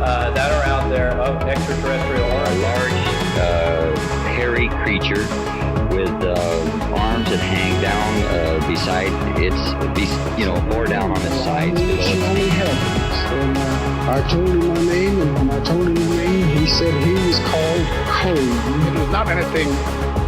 that are out there of extraterrestrial origin. A large, hairy creature with arms that hang down beside or down on its sides. Only happens. And I told him my name, and when I told him the name, he said he was called Cole. It was not anything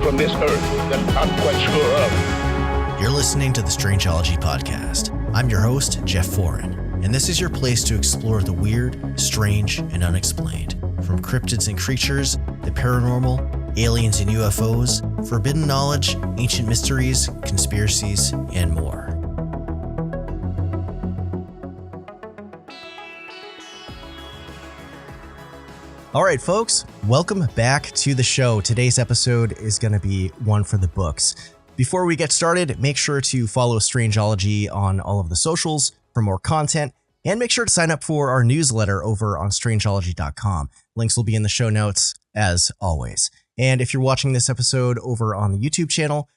from this earth that I'm quite sure of. You're listening to the Strangeology podcast. I'm your host, Jeff Foran, and this is your place to explore the weird, strange, and unexplained. From cryptids and creatures, the paranormal, aliens and UFOs, forbidden knowledge, ancient mysteries, conspiracies, and more. All right, folks, welcome back to the show. Today's episode is going to be one for the books. Before we get started, make sure to follow Strangeology on all of the socials for more content, and make sure to sign up for our newsletter over on strangeology.com. Links will be in the show notes, as always. And if you're watching this episode over on the YouTube channel,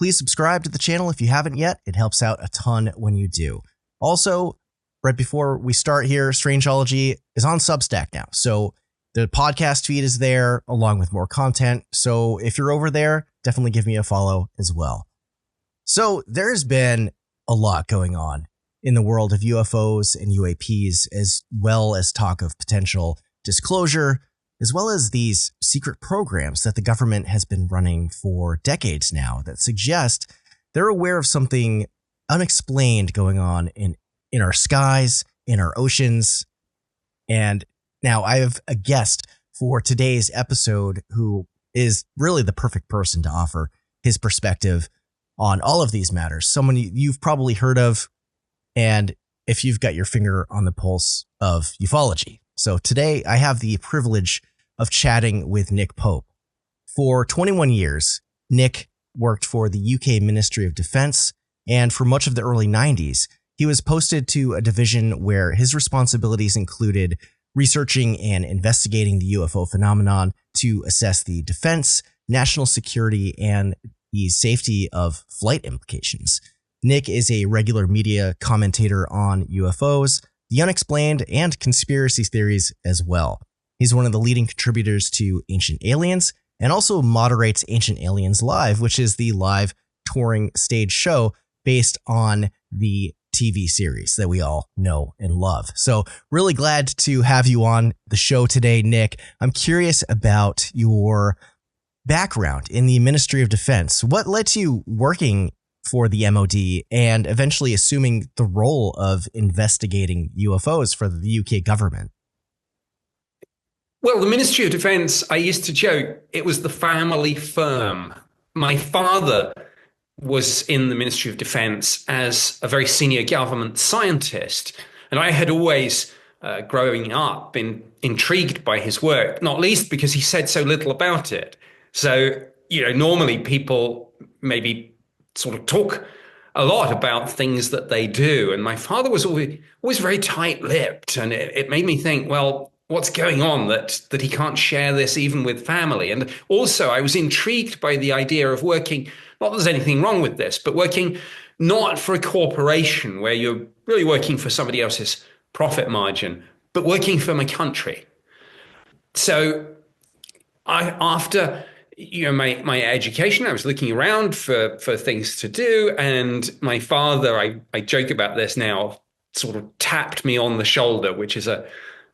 please subscribe to the channel if you haven't yet. It helps out a ton when you do. Also, right before we start here, Strangeology is on Substack now. So the podcast feed is there along with more content. So if you're over there, definitely give me a follow as well. So there's been a lot going on in the world of UFOs and UAPs, as well as talk of potential disclosure, as well as these secret programs that the government has been running for decades now that suggest they're aware of something unexplained going on in our skies, in our oceans. And now I have a guest for today's episode who is really the perfect person to offer his perspective on all of these matters. Someone you've probably heard of, and if you've got your finger on the pulse of ufology. So today I have the privilege of chatting with Nick Pope. For 21 years, Nick worked for the UK Ministry of Defense, and for much of the early 90s, he was posted to a division where his responsibilities included researching and investigating the UFO phenomenon to assess the defense, national security, and the safety of flight implications. Nick is a regular media commentator on UFOs, the unexplained, and conspiracy theories as well. He's one of the leading contributors to Ancient Aliens and also moderates Ancient Aliens Live, which is the live touring stage show based on the TV series that we all know and love. So really glad to have you on the show today, Nick. I'm curious about your background in the Ministry of Defense. What led to you working for the MOD and eventually assuming the role of investigating UFOs for the UK government? Well, the Ministry of Defense, I used to joke, it was the family firm. My father was in the Ministry of Defense as a very senior government scientist. And I had always, growing up, been intrigued by his work, not least because he said so little about it. So, normally people maybe sort of talk a lot about things that they do. And my father was always very tight-lipped. And it made me think, well, what's going on that he can't share this even with family? And also I was intrigued by the idea of working, not that there's anything wrong with this, but working not for a corporation where you're really working for somebody else's profit margin, but working for my country. So after my education, I was looking around for things to do. And my father, I joke about this now, sort of tapped me on the shoulder, which is a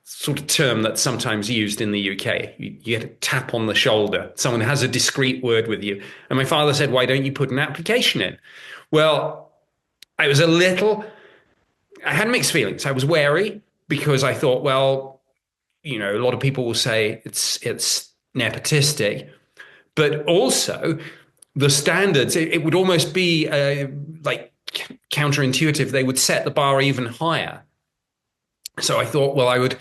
sort of term that's sometimes used in the UK. You get a tap on the shoulder. Someone has a discreet word with you. And my father said, why don't you put an application in? Well, I had mixed feelings. I was wary because I thought, well, a lot of people will say it's nepotistic, but also the standards, it would almost be like counterintuitive. They would set the bar even higher. So I thought, well, I would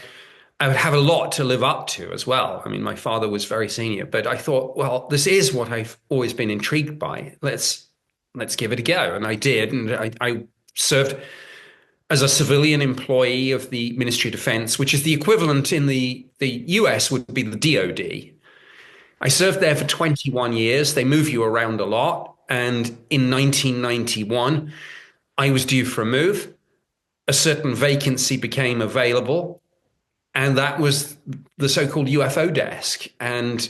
have a lot to live up to as well. I mean, my father was very senior, but I thought, well, this is what I've always been intrigued by. Let's give it a go. And I did. And I served as a civilian employee of the Ministry of Defense, which is the equivalent in the US would be the DOD. I served there for 21 years. They move you around a lot. And in 1991, I was due for a move. A certain vacancy became available. And that was the so-called UFO desk. And,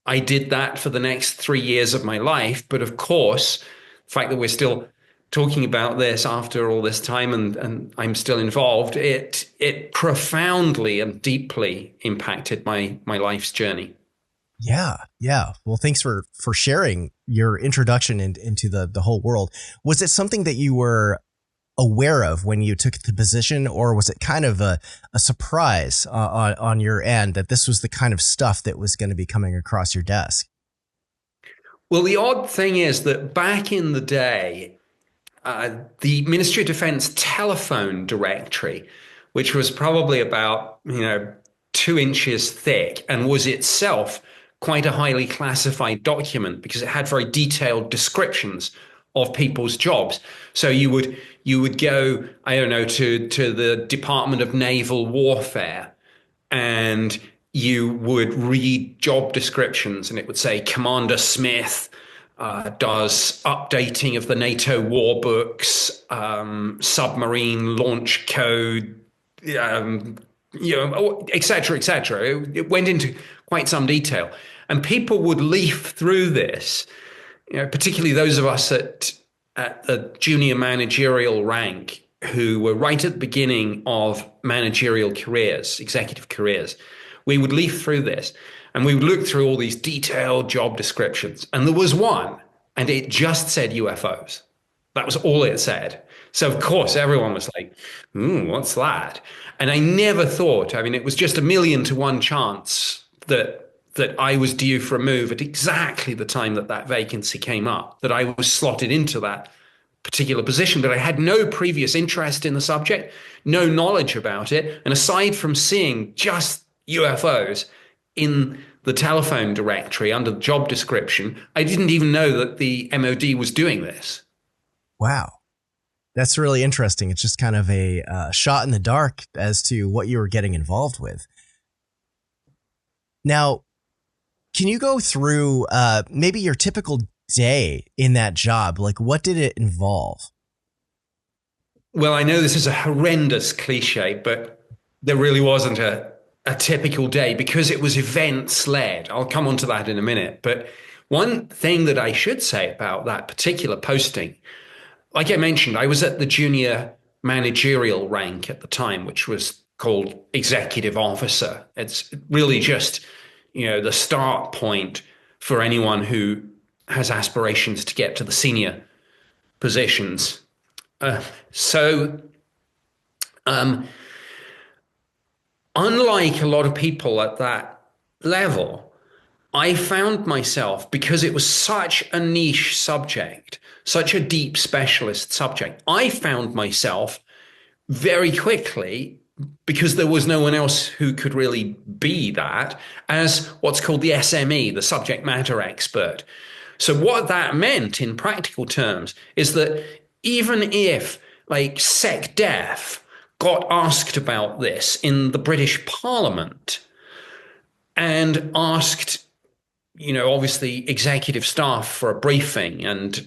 I did that for the next 3 years of my life. But of course, the fact that we're still talking about this after all this time and I'm still involved, it profoundly and deeply impacted my life's journey. Yeah. Yeah. Well, thanks for sharing your introduction into the whole world. Was it something that you were aware of when you took the position, or was it kind of a surprise on your end that this was the kind of stuff that was going to be coming across your desk? Well, the odd thing is that back in the day, the Ministry of Defense telephone directory, which was probably about 2 inches thick and was itself quite a highly classified document because it had very detailed descriptions of people's jobs. So you would go, I don't know, to the Department of Naval Warfare, and you would read job descriptions, and it would say Commander Smith does updating of the NATO war books, submarine launch code, et cetera, et cetera. It went into quite some detail, and people would leaf through this. Particularly those of us at the junior managerial rank who were right at the beginning of managerial careers, executive careers, we would leaf through this and we would look through all these detailed job descriptions. And there was one, and it just said UFOs. That was all it said. So, of course, everyone was like, what's that? And I never thought, it was just 1,000,000 to 1 chance that I was due for a move at exactly the time that vacancy came up, that I was slotted into that particular position. But I had no previous interest in the subject, no knowledge about it. And aside from seeing just UFOs in the telephone directory under the job description, I didn't even know that the MOD was doing this. Wow. That's really interesting. It's just kind of a shot in the dark as to what you were getting involved with. Now, can you go through maybe your typical day in that job? Like, what did it involve? Well, I know this is a horrendous cliche, but there really wasn't a typical day because it was events led. I'll come on to that in a minute. But one thing that I should say about that particular posting, like I mentioned, I was at the junior managerial rank at the time, which was called executive officer. It's really just the start point for anyone who has aspirations to get to the senior positions. Unlike a lot of people at that level, I found myself, because it was such a niche subject, such a deep specialist subject, I found myself very quickly, because there was no one else who could really be that, as what's called the SME, the subject matter expert. So what that meant in practical terms is that even if SecDef got asked about this in the British Parliament and asked, obviously executive staff for a briefing and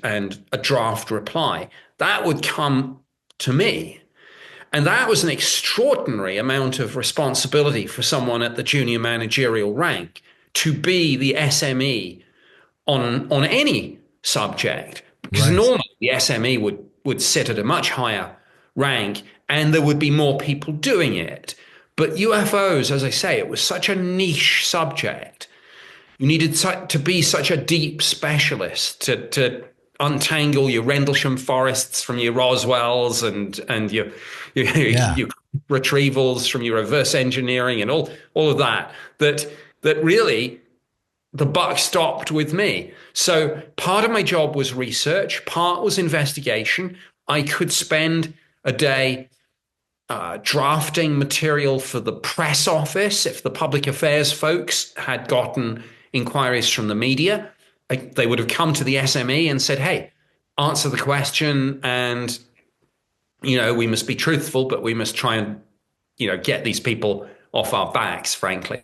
a draft reply, that would come to me. And that was an extraordinary amount of responsibility for someone at the junior managerial rank to be the SME on any subject. Because normally the SME would sit at a much higher rank and there would be more people doing it. But UFOs, as I say, it was such a niche subject. You needed to be such a deep specialist to untangle your Rendlesham forests from your Roswells and your retrievals from your reverse engineering and all of that really the buck stopped with me. So part of my job was research, part was investigation. I could spend a day drafting material for the press office. If the public affairs folks had gotten inquiries from the media, they would have come to the SME and said, hey, answer the question. And, we must be truthful, but we must try and, get these people off our backs, frankly.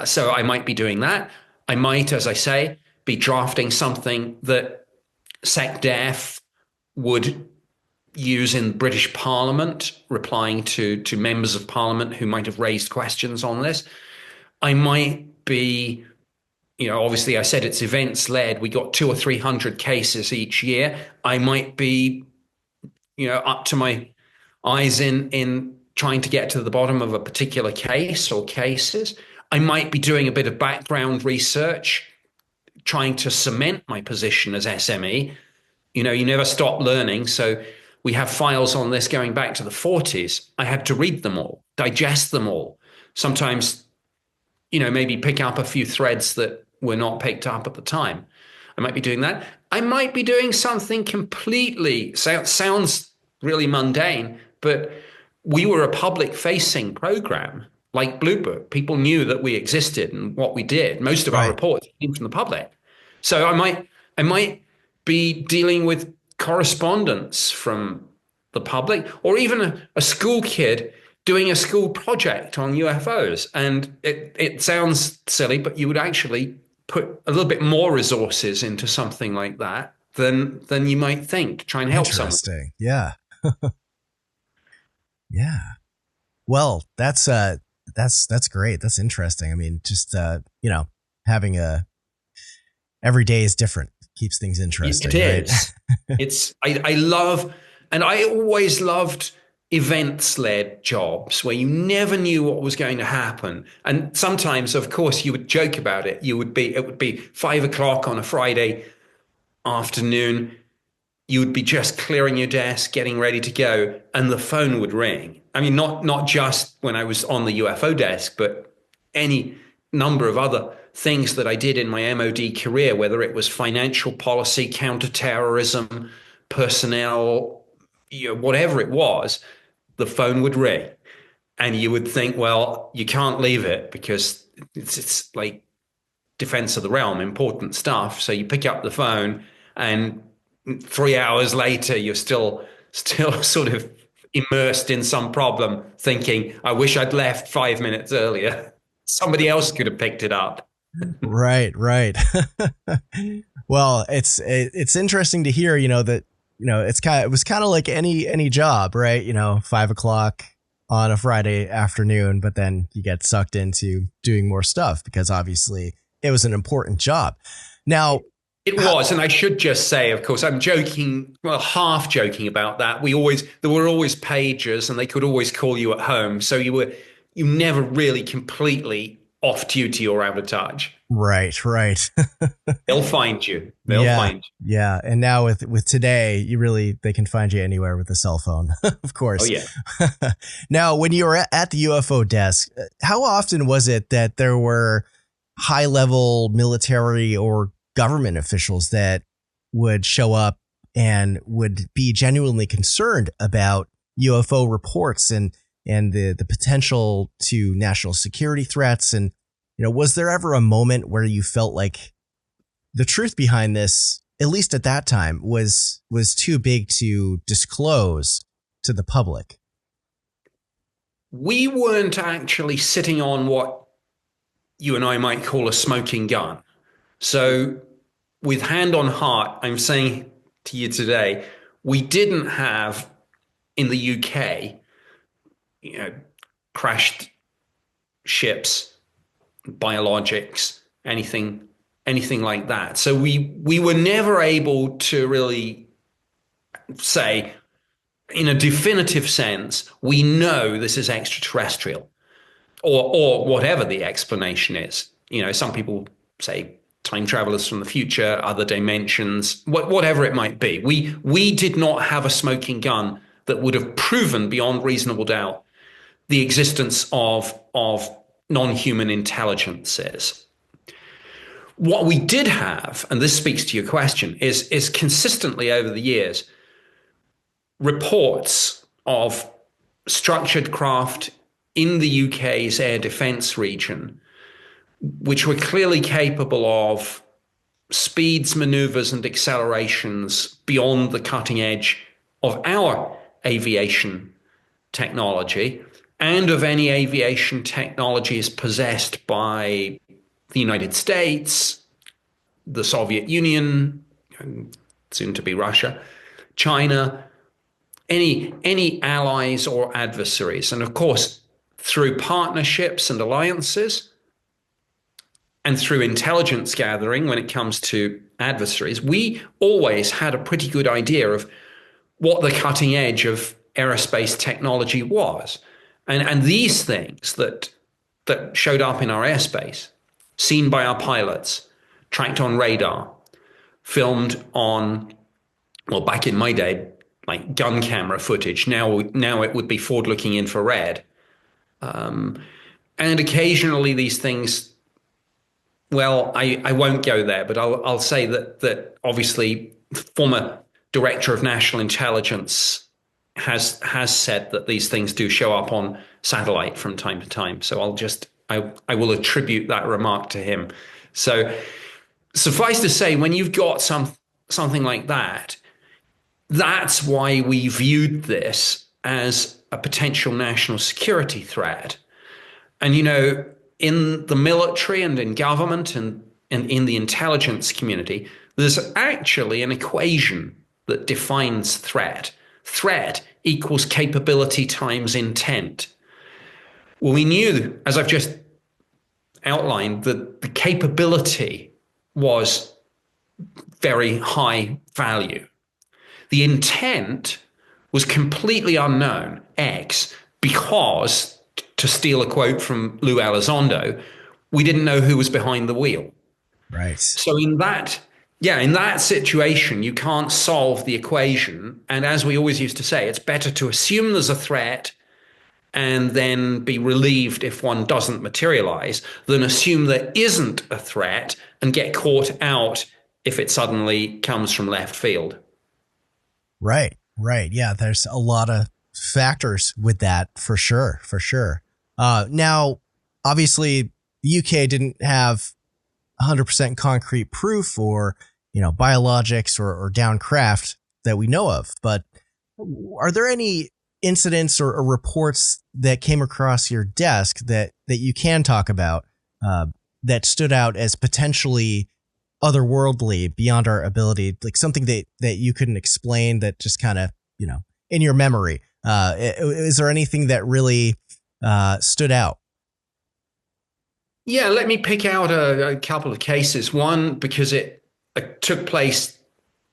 So I might be doing that. I might, as I say, be drafting something that SecDef would use in British Parliament, replying to members of Parliament who might have raised questions on this. I might be, obviously I said it's events led. We got 200 or 300 cases each year. I might be, up to my eyes in trying to get to the bottom of a particular case or cases. I might be doing a bit of background research, trying to cement my position as SME. You never stop learning. So we have files on this going back to the 40s. I had to read them all, digest them all. Sometimes, maybe pick up a few threads that were not picked up at the time. I might be doing that. I might be doing something completely, sounds really mundane, but we were a public-facing program like Blue Book. People knew that we existed and what we did. Most of our reports came from the public. So I might be dealing with correspondence from the public, or even a school kid doing a school project on UFOs. And it sounds silly, but you would actually put a little bit more resources into something like that than you might think. Try and help someone. Interesting. Yeah. Yeah. Well, that's great. That's interesting. I mean, just having every day is different. Keeps things interesting. It is. Right? I love, and I always loved events-led jobs where you never knew what was going to happen. And sometimes, of course, you would joke about it. It would be 5 o'clock on a Friday afternoon. You would be just clearing your desk, getting ready to go, and the phone would ring. I mean, not just when I was on the UFO desk, but any number of other things that I did in my MOD career, whether it was financial policy, counterterrorism, personnel, whatever it was, the phone would ring. And you would think, well, you can't leave it because it's like defense of the realm, important stuff. So you pick up the phone, and 3 hours later, you're still sort of immersed in some problem, thinking, I wish I'd left 5 minutes earlier. Somebody else could have picked it up. Right. Well, it's interesting to hear, that, it was kind of like any job, right? 5 o'clock on a Friday afternoon, but then you get sucked into doing more stuff because obviously it was an important job. Now, it was, and I should just say, of course, I'm joking, well, half joking about that. There were always pagers, and they could always call you at home, so you never really completely off duty or out of touch. Right. They'll find you. They'll find you. Yeah, and now with today, they can find you anywhere with a cell phone, of course. Oh yeah. Now, when you were at the UFO desk, how often was it that there were high-level military or government officials that would show up and would be genuinely concerned about UFO reports and the potential to national security threats? And, was there ever a moment where you felt like the truth behind this, at least at that time, was too big to disclose to the public? We weren't actually sitting on what you and I might call a smoking gun. So with hand on heart, I'm saying to you today, we didn't have in the UK, crashed ships, biologics, anything like that. So we were never able to really say in a definitive sense, we know this is extraterrestrial or whatever the explanation is. Some people say time travelers from the future, other dimensions, whatever it might be. We did not have a smoking gun that would have proven beyond reasonable doubt the existence of non-human intelligences. What we did have, and this speaks to your question, is consistently over the years, reports of structured craft in the UK's air defence region, which were clearly capable of speeds, manoeuvres, and accelerations beyond the cutting edge of our aviation technology and of any aviation technologies possessed by the United States, the Soviet Union, soon to be Russia, China, any allies or adversaries. And of course, through partnerships and alliances and through intelligence gathering when it comes to adversaries, we always had a pretty good idea of what the cutting edge of aerospace technology was. And these things that showed up in our airspace, seen by our pilots, tracked on radar, filmed on, well, back in my day, like gun camera footage. Now it would be forward-looking infrared. And occasionally these things, well, I won't go there, but I'll say that obviously former director of national intelligence has said that these things do show up on satellite from time to time. So I will attribute that remark to him. So suffice to say, when you've got something like that, that's why we viewed this as a potential national security threat. And, in the military and in government and in the intelligence community, there's actually an equation that defines threat. Threat equals capability times intent. Well, we knew, as I've just outlined, that the capability was very high value. The intent was completely unknown, X, because, to steal a quote from Lou Elizondo, we didn't know who was behind the wheel. Right. So in that situation, you can't solve the equation. And as we always used to say, it's better to assume there's a threat and then be relieved if one doesn't materialize than assume there isn't a threat and get caught out if it suddenly comes from left field. Right. Yeah, there's a lot of factors with that for sure. Now, obviously, the UK didn't have 100% concrete proof or, biologics or downcraft that we know of. But are there any incidents or reports that came across your desk that you can talk about that stood out as potentially otherworldly, beyond our ability, like something that you couldn't explain, that just kind of, in your memory? Is there anything that really stood out? Yeah, let me pick out a couple of cases. One, because it took place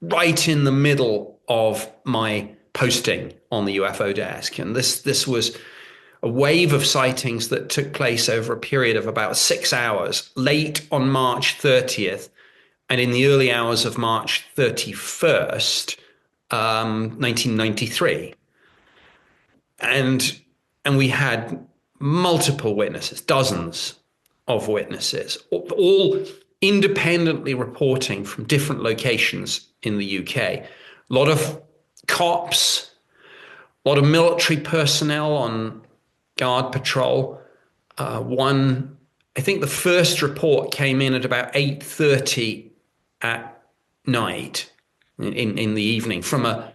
right in the middle of my posting on the UFO desk. And this was a wave of sightings that took place over a period of about 6 hours, late on March 30th and in the early hours of March 31st, 1993. And we had multiple witnesses, dozens of witnesses, all independently reporting from different locations in the UK. A lot of cops, a lot of military personnel on guard patrol. I think the first report came in at about 8:30 at night in the evening from a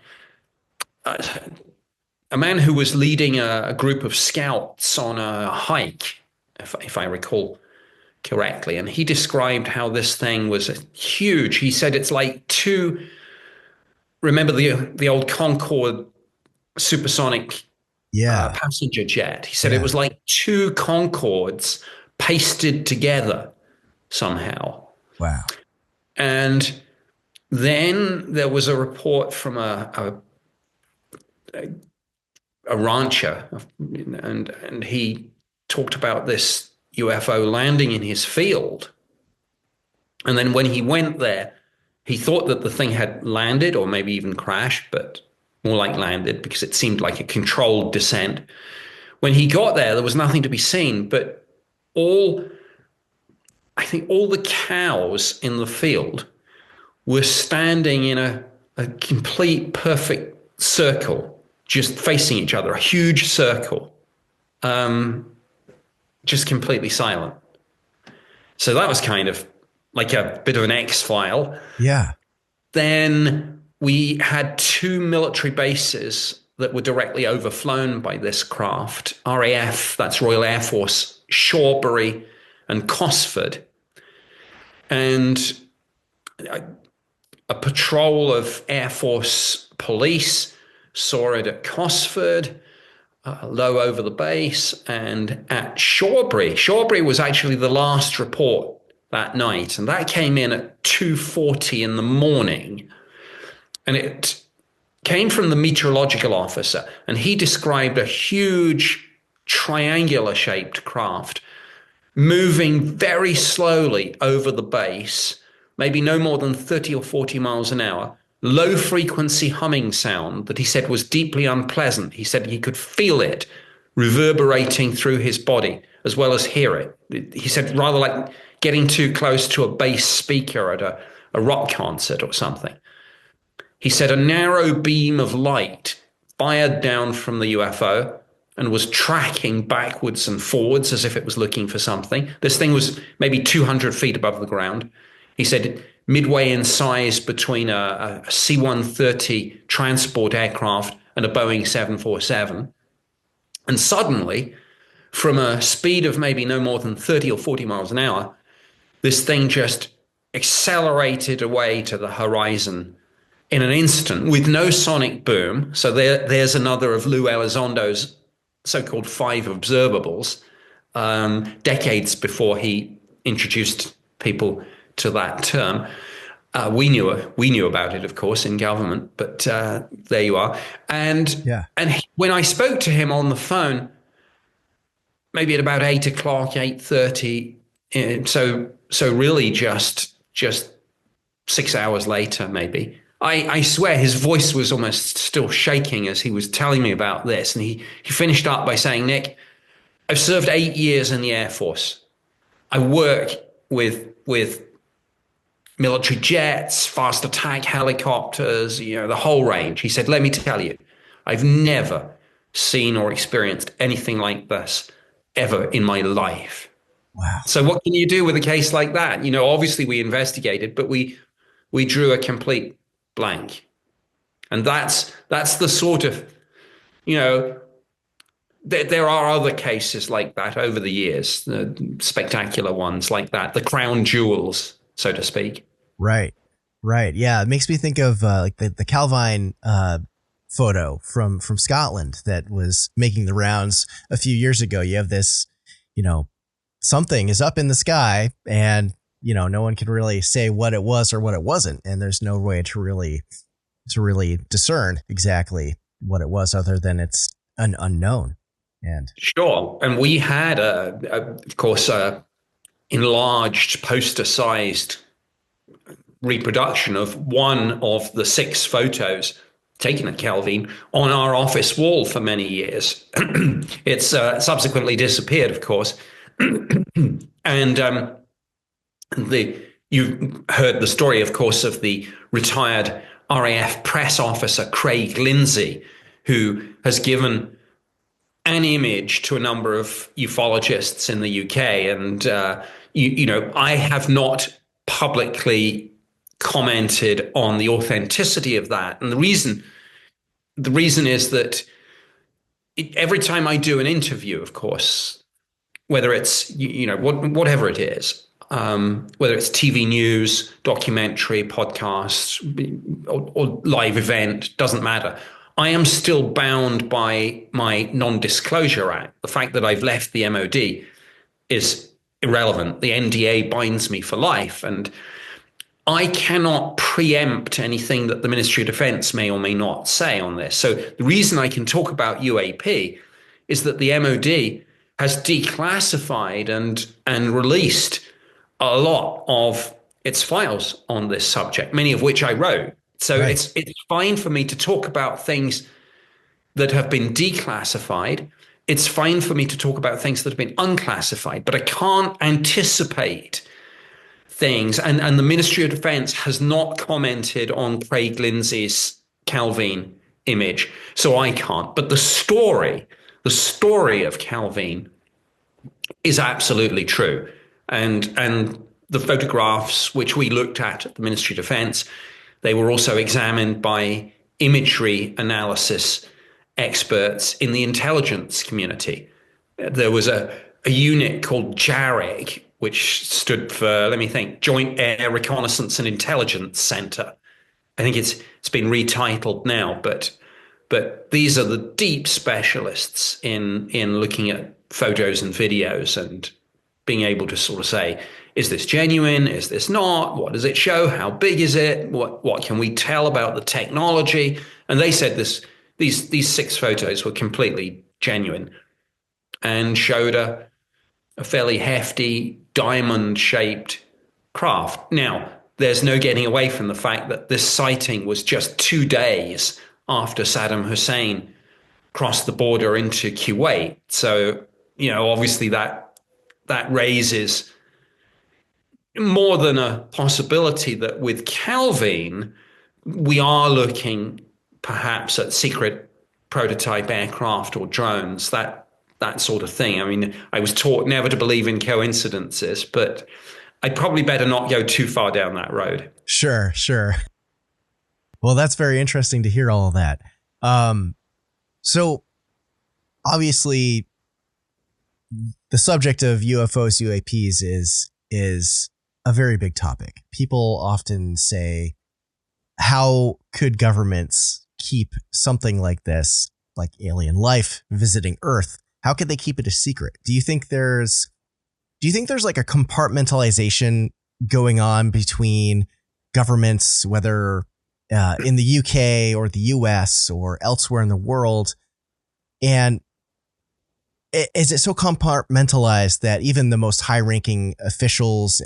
man who was leading a group of scouts on a hike, if I recall correctly. And he described how this thing was huge. He said it's like remember the old Concorde supersonic passenger jet? He said it was like two Concordes pasted together somehow. Wow. And then there was a report from a rancher, and he talked about this UFO landing in his field. And then when he went there, he thought that the thing had landed or maybe even crashed, but more like landed, because it seemed like a controlled descent. When he got there was nothing to be seen, but I think all the cows in the field were standing in a complete perfect circle, just facing each other, a huge circle, just completely silent. So that was kind of like a bit of an X-file. Yeah. Then we had two military bases that were directly overflown by this craft, RAF, that's Royal Air Force, Shawbury and Cosford. And a patrol of Air Force police saw it at Cosford, low over the base, and at Shawbury. Shawbury was actually the last report that night, and that came in at 2:40 in the morning. And it came from the meteorological officer, and he described a huge triangular-shaped craft moving very slowly over the base, maybe no more than 30 or 40 miles an hour, low-frequency humming sound that he said was deeply unpleasant. He said he could feel it reverberating through his body as well as hear it. He said rather like getting too close to a bass speaker at a rock concert or something. He said a narrow beam of light fired down from the UFO and was tracking backwards and forwards as if it was looking for something. This thing was maybe 200 feet above the ground. He said midway in size between a C-130 transport aircraft and a Boeing 747. And suddenly, from a speed of maybe no more than 30 or 40 miles an hour, this thing just accelerated away to the horizon in an instant with no sonic boom. So there's another of Lou Elizondo's so-called 5 observables, decades before he introduced people to that term. We knew about it, of course, in government, but there you are. And when I spoke to him on the phone, maybe at about 8 o'clock, 8:30, so really just 6 hours later, maybe. I swear his voice was almost still shaking as he was telling me about this. And he finished up by saying, "Nick, I've served 8 years in the Air Force. I work with military jets, fast attack helicopters, the whole range." He said, "Let me tell you, I've never seen or experienced anything like this ever in my life." Wow. So what can you do with a case like that? Obviously we investigated, but we drew a complete blank. And that's the sort of, there are other cases like that over the years, the spectacular ones like that, the crown jewels, so to speak. Right. Yeah. It makes me think of like the Calvine photo from Scotland that was making the rounds a few years ago. You have this, something is up in the sky and, no one can really say what it was or what it wasn't. And there's no way to really discern exactly what it was other than it's an unknown. And sure. And we had, of course, enlarged poster-sized reproduction of one of the 6 photos taken at Kelvin on our office wall for many years. It's subsequently disappeared, of course. And you heard the story, of course, of the retired RAF press officer Craig Lindsay, who has given an image to a number of ufologists in the UK. And, I have not publicly commented on the authenticity of that. And the reason is that every time I do an interview, of course, whether it's, whatever it is, whether it's TV news, documentary, podcast, or live event, doesn't matter. I am still bound by my non-disclosure act. The fact that I've left the MOD is irrelevant. The NDA binds me for life, and I cannot preempt anything that the Ministry of Defense may or may not say on this. So the reason I can talk about UAP is that the MOD has declassified and released a lot of its files on this subject, many of which I wrote. So right. It's fine for me to talk about things that have been declassified. It's fine for me to talk about things that have been unclassified, but I can't anticipate things. And the Ministry of Defense has not commented on Craig Lindsay's Calvin image, so I can't. But the story of Calvin is absolutely true. And the photographs which we looked at the Ministry of Defense, they were also examined by imagery analysis experts in the intelligence community. There was a unit called JARIC, which stood for, let me think, Joint Air Reconnaissance and Intelligence Center. I think it's been retitled now, but but these are the deep specialists in looking at photos and videos and being able to sort of say, is this genuine? Is this not? What does it show? How big is it? What can we tell about the technology? And they said these 6 photos were completely genuine and showed a fairly hefty diamond-shaped craft. Now, there's no getting away from the fact that this sighting was just 2 days after Saddam Hussein crossed the border into Kuwait. So, obviously that raises more than a possibility that with Kelvin, we are looking perhaps at secret prototype aircraft or drones, that sort of thing. I mean, I was taught never to believe in coincidences, but I'd probably better not go too far down that road. Sure. Well, that's very interesting to hear all of that. So obviously the subject of UFOs, UAPs is a very big topic. People often say, how could governments keep something like this, like alien life visiting Earth? How could they keep it a secret? Do you think there's like a compartmentalization going on between governments, whether in the UK or the US or elsewhere in the world? And is it so compartmentalized that even the most high-ranking officials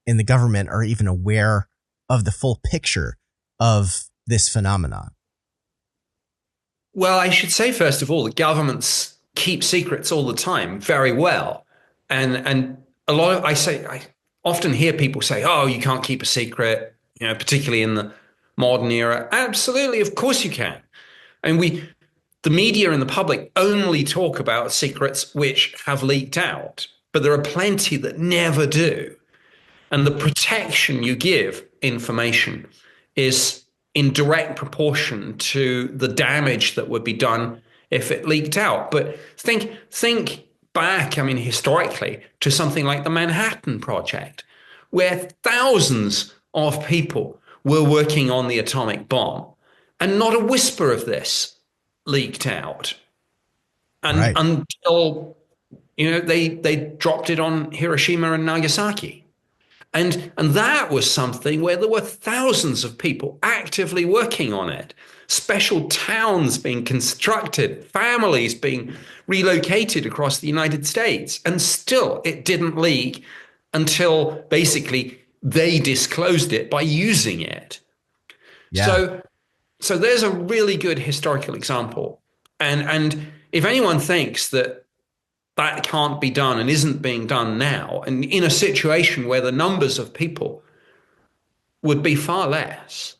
in the government are even aware of the full picture of this phenomenon? Well, I should say, first of all, that governments keep secrets all the time very well. And a lot of, I often hear people say, oh, you can't keep a secret, particularly in the modern era. Absolutely, of course you can. And the media and the public only talk about secrets which have leaked out, but there are plenty that never do. And the protection you give information is in direct proportion to the damage that would be done if it leaked out. But think back, historically, to something like the Manhattan Project, where thousands of people were working on the atomic bomb, and not a whisper of this leaked out. And right. Until, they dropped it on Hiroshima and Nagasaki. And that was something where there were thousands of people actively working on it, special towns being constructed, families being relocated across the United States. And still it didn't leak until basically they disclosed it by using it. Yeah. So there's a really good historical example. And if anyone thinks that can't be done and isn't being done now, and in a situation where the numbers of people would be far less,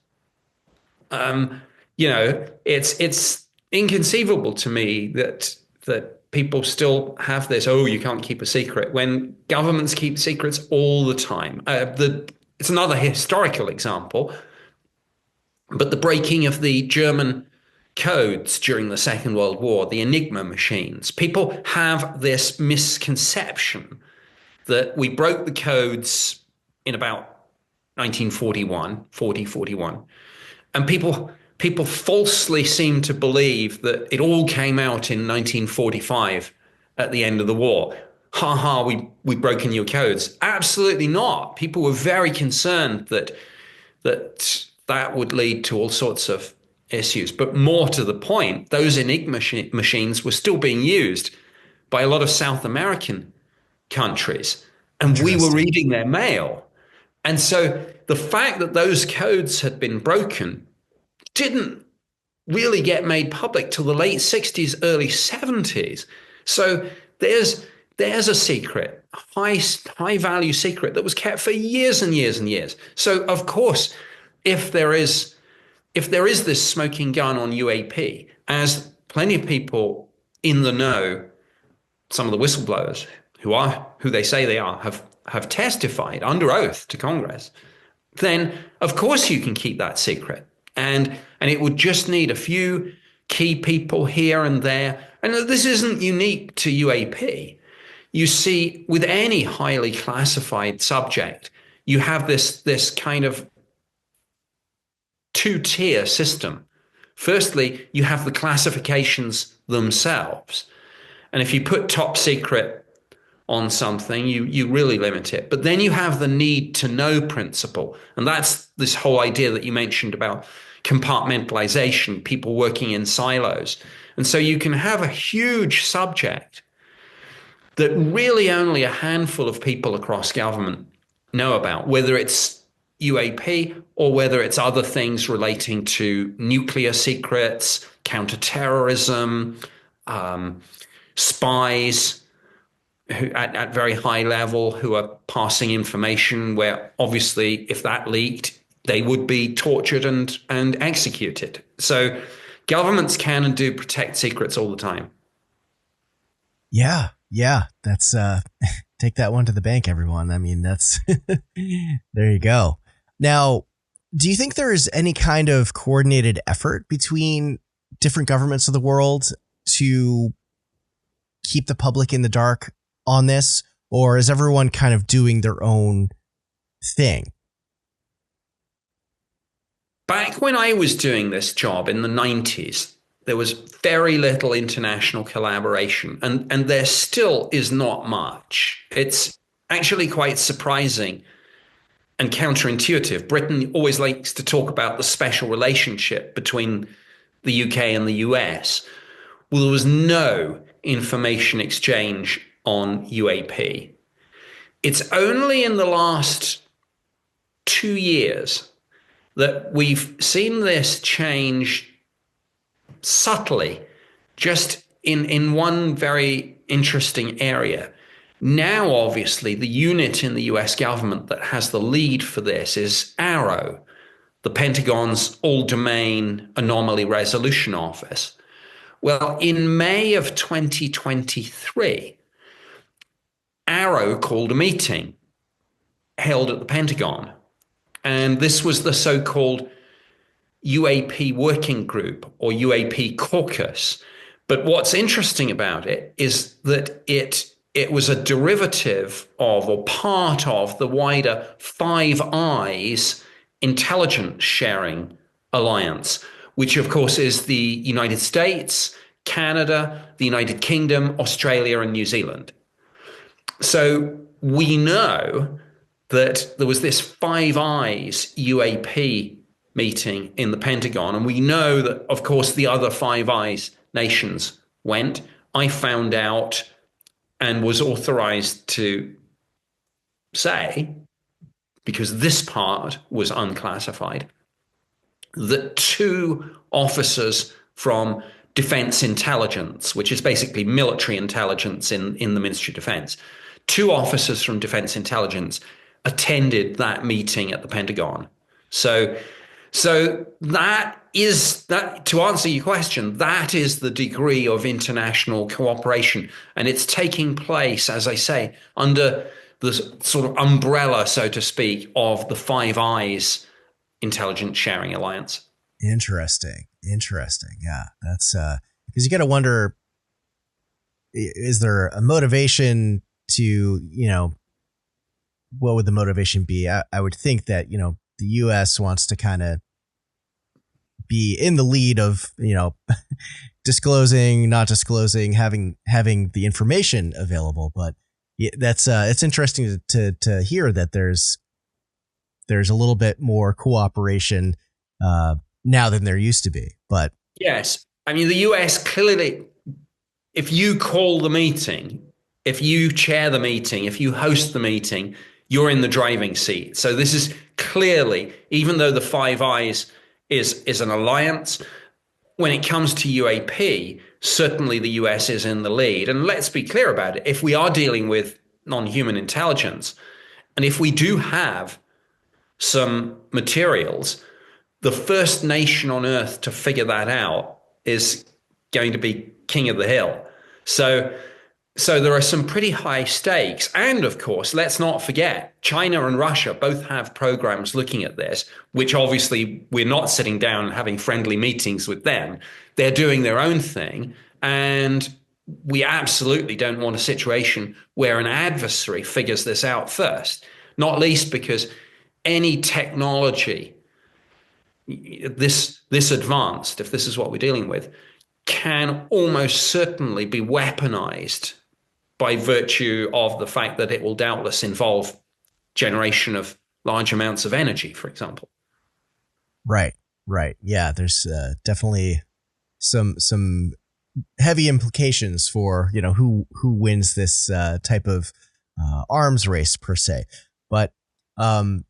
it's inconceivable to me that people still have this, oh, you can't keep a secret, when governments keep secrets all the time. It's another historical example, but the breaking of the German codes during the Second World War, the Enigma machines. People have this misconception that we broke the codes in about 1941, and people falsely seem to believe that it all came out in 1945 at the end of the war. We've broken your codes. Absolutely not. People were very concerned that would lead to all sorts of issues. But more to the point, those Enigma machines were still being used by a lot of South American countries, and we were reading their mail. And so the fact that those codes had been broken didn't really get made public till the late 60s, early 70s. So there's a secret, a high value secret that was kept for years and years and years. So of course, if there is this smoking gun on UAP, as plenty of people in the know, some of the whistleblowers who they say they are, have testified under oath to Congress, then of course you can keep that secret. And it would just need a few key people here and there. And this isn't unique to UAP. You see, with any highly classified subject, you have this kind of two-tier system Firstly, you have the classifications themselves. And if you put top secret on something, you really limit it. But then you have the need to know principle. And that's this whole idea that you mentioned about compartmentalization, people working in silos. And so you can have a huge subject that really only a handful of people across government know about, whether it's UAP or whether it's other things relating to nuclear secrets, counterterrorism, spies, who at very high level who are passing information where obviously if that leaked, they would be tortured and executed. So governments can and do protect secrets all the time. Yeah. That's take that one to the bank, everyone. I mean, that's there you go. Now, do you think there is any kind of coordinated effort between different governments of the world to keep the public in the dark on this, or is everyone kind of doing their own thing? Back when I was doing this job in the 90s, there was very little international collaboration, and there still is not much. It's actually quite surprising and counterintuitive. Britain always likes to talk about the special relationship between the UK and the US. Well, there was no information exchange on UAP. It's only in the last 2 years that we've seen this change subtly, just in one very interesting area. Now, obviously, the unit in the US government that has the lead for this is AARO, the Pentagon's All-Domain Anomaly Resolution Office. Well, in May of 2023, AARO called a meeting held at the Pentagon. And this was the so-called UAP working group or UAP caucus. But what's interesting about it is that it was a derivative of or part of the wider Five Eyes intelligence sharing alliance, which of course is the United States, Canada, the United Kingdom, Australia, and New Zealand. So we know that there was this Five Eyes UAP meeting in the Pentagon, and we know that, of course, the other Five Eyes nations went. I found out and was authorized to say, because this part was unclassified, that 2 officers from Defense Intelligence, which is basically military intelligence in the Ministry of Defense, 2 officers from Defense Intelligence attended that meeting at the Pentagon. So that is, that, to answer your question, that is the degree of international cooperation. And it's taking place, as I say, under the sort of umbrella, so to speak, of the Five Eyes Intelligence Sharing Alliance. Interesting. Yeah, that's because you got to wonder, is there a motivation to, what would the motivation be? I would think that, the U.S. wants to kind of be in the lead of, disclosing, not disclosing, having the information available. But that's it's interesting to hear that there's a little bit more cooperation now than there used to be. But yes, I mean, the US clearly, if you call the meeting, if you chair the meeting, if you host the meeting, you're in the driving seat. So this is clearly, even though the Five Eyes is an alliance, when it comes to UAP, certainly the US is in the lead. And let's be clear about it. If we are dealing with non-human intelligence, and if we do have some materials, the first nation on earth to figure that out is going to be king of the hill. So there are some pretty high stakes. And of course, let's not forget, China and Russia both have programs looking at this, which obviously we're not sitting down and having friendly meetings with them. They're doing their own thing. And we absolutely don't want a situation where an adversary figures this out first, not least because any technology this advanced, if this is what we're dealing with, can almost certainly be weaponized by virtue of the fact that it will doubtless involve generation of large amounts of energy, for example. Right. Yeah, there's definitely some heavy implications for, who wins this type of arms race per se. But kind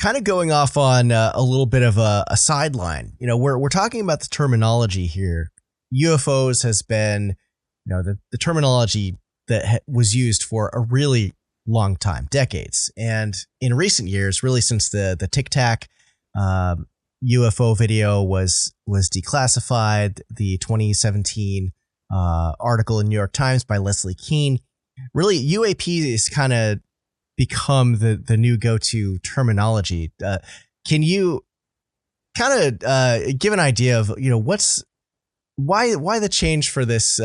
of going off on a little bit of a sideline, we're talking about the terminology here. UFOs has been, the terminology that was used for a really long time, decades. And in recent years, really since the Tic Tac UFO video was declassified, the 2017 article in New York Times by Leslie Kean, really UAP has kind of become the new go-to terminology. Can you kind of give an idea of why the change for this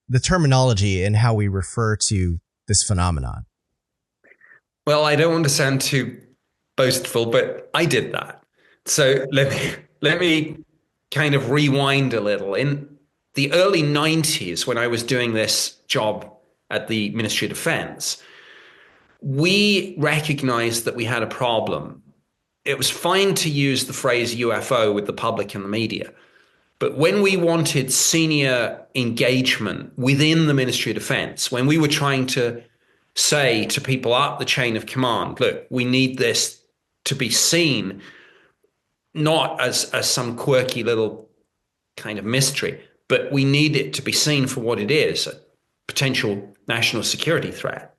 the terminology and how we refer to this phenomenon? Well, I don't want to sound too boastful, but I did that. So let me kind of rewind a little. In the early 90s, when I was doing this job at the Ministry of Defense, we recognized that we had a problem. It was fine to use the phrase UFO with the public and the media. But when we wanted senior engagement within the Ministry of Defense, when we were trying to say to people up the chain of command, look, we need this to be seen not as some quirky little kind of mystery, but we need it to be seen for what it is, a potential national security threat.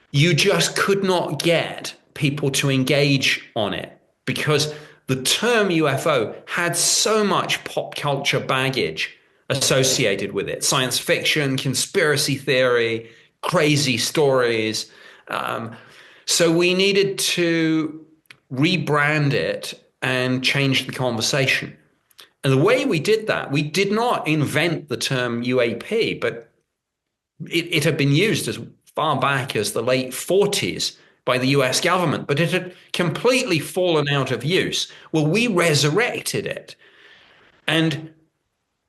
You just could not get people to engage on it because the term UFO had so much pop culture baggage associated with it. Science fiction, conspiracy theory, crazy stories. So we needed to rebrand it and change the conversation. And the way we did that, we did not invent the term UAP, but it had been used as far back as the late 40s by the US government, but it had completely fallen out of use. Well, we resurrected it. And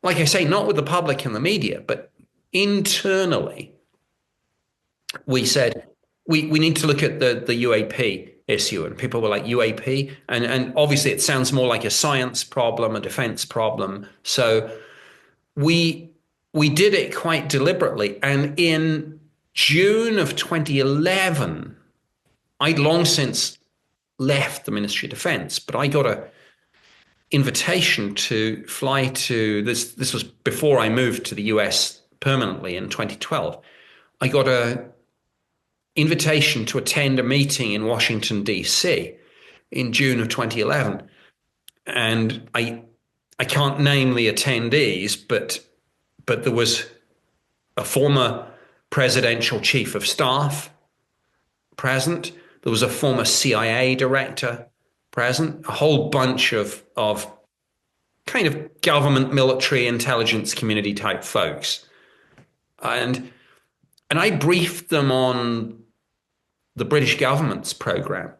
like I say, not with the public and the media, but internally, we said, we need to look at the UAP issue. And people were like, UAP? And obviously it sounds more like a science problem, a defense problem. So we did it quite deliberately. And in June of 2011, I'd long since left the Ministry of Defense, but I got an invitation to fly to this. This was before I moved to the US permanently in 2012. I got an invitation to attend a meeting in Washington, D.C. in June of 2011. And I can't name the attendees, but there was a former presidential chief of staff present. There was a former CIA director present, a whole bunch of kind of government, military, intelligence community type folks. And I briefed them on the British government's program.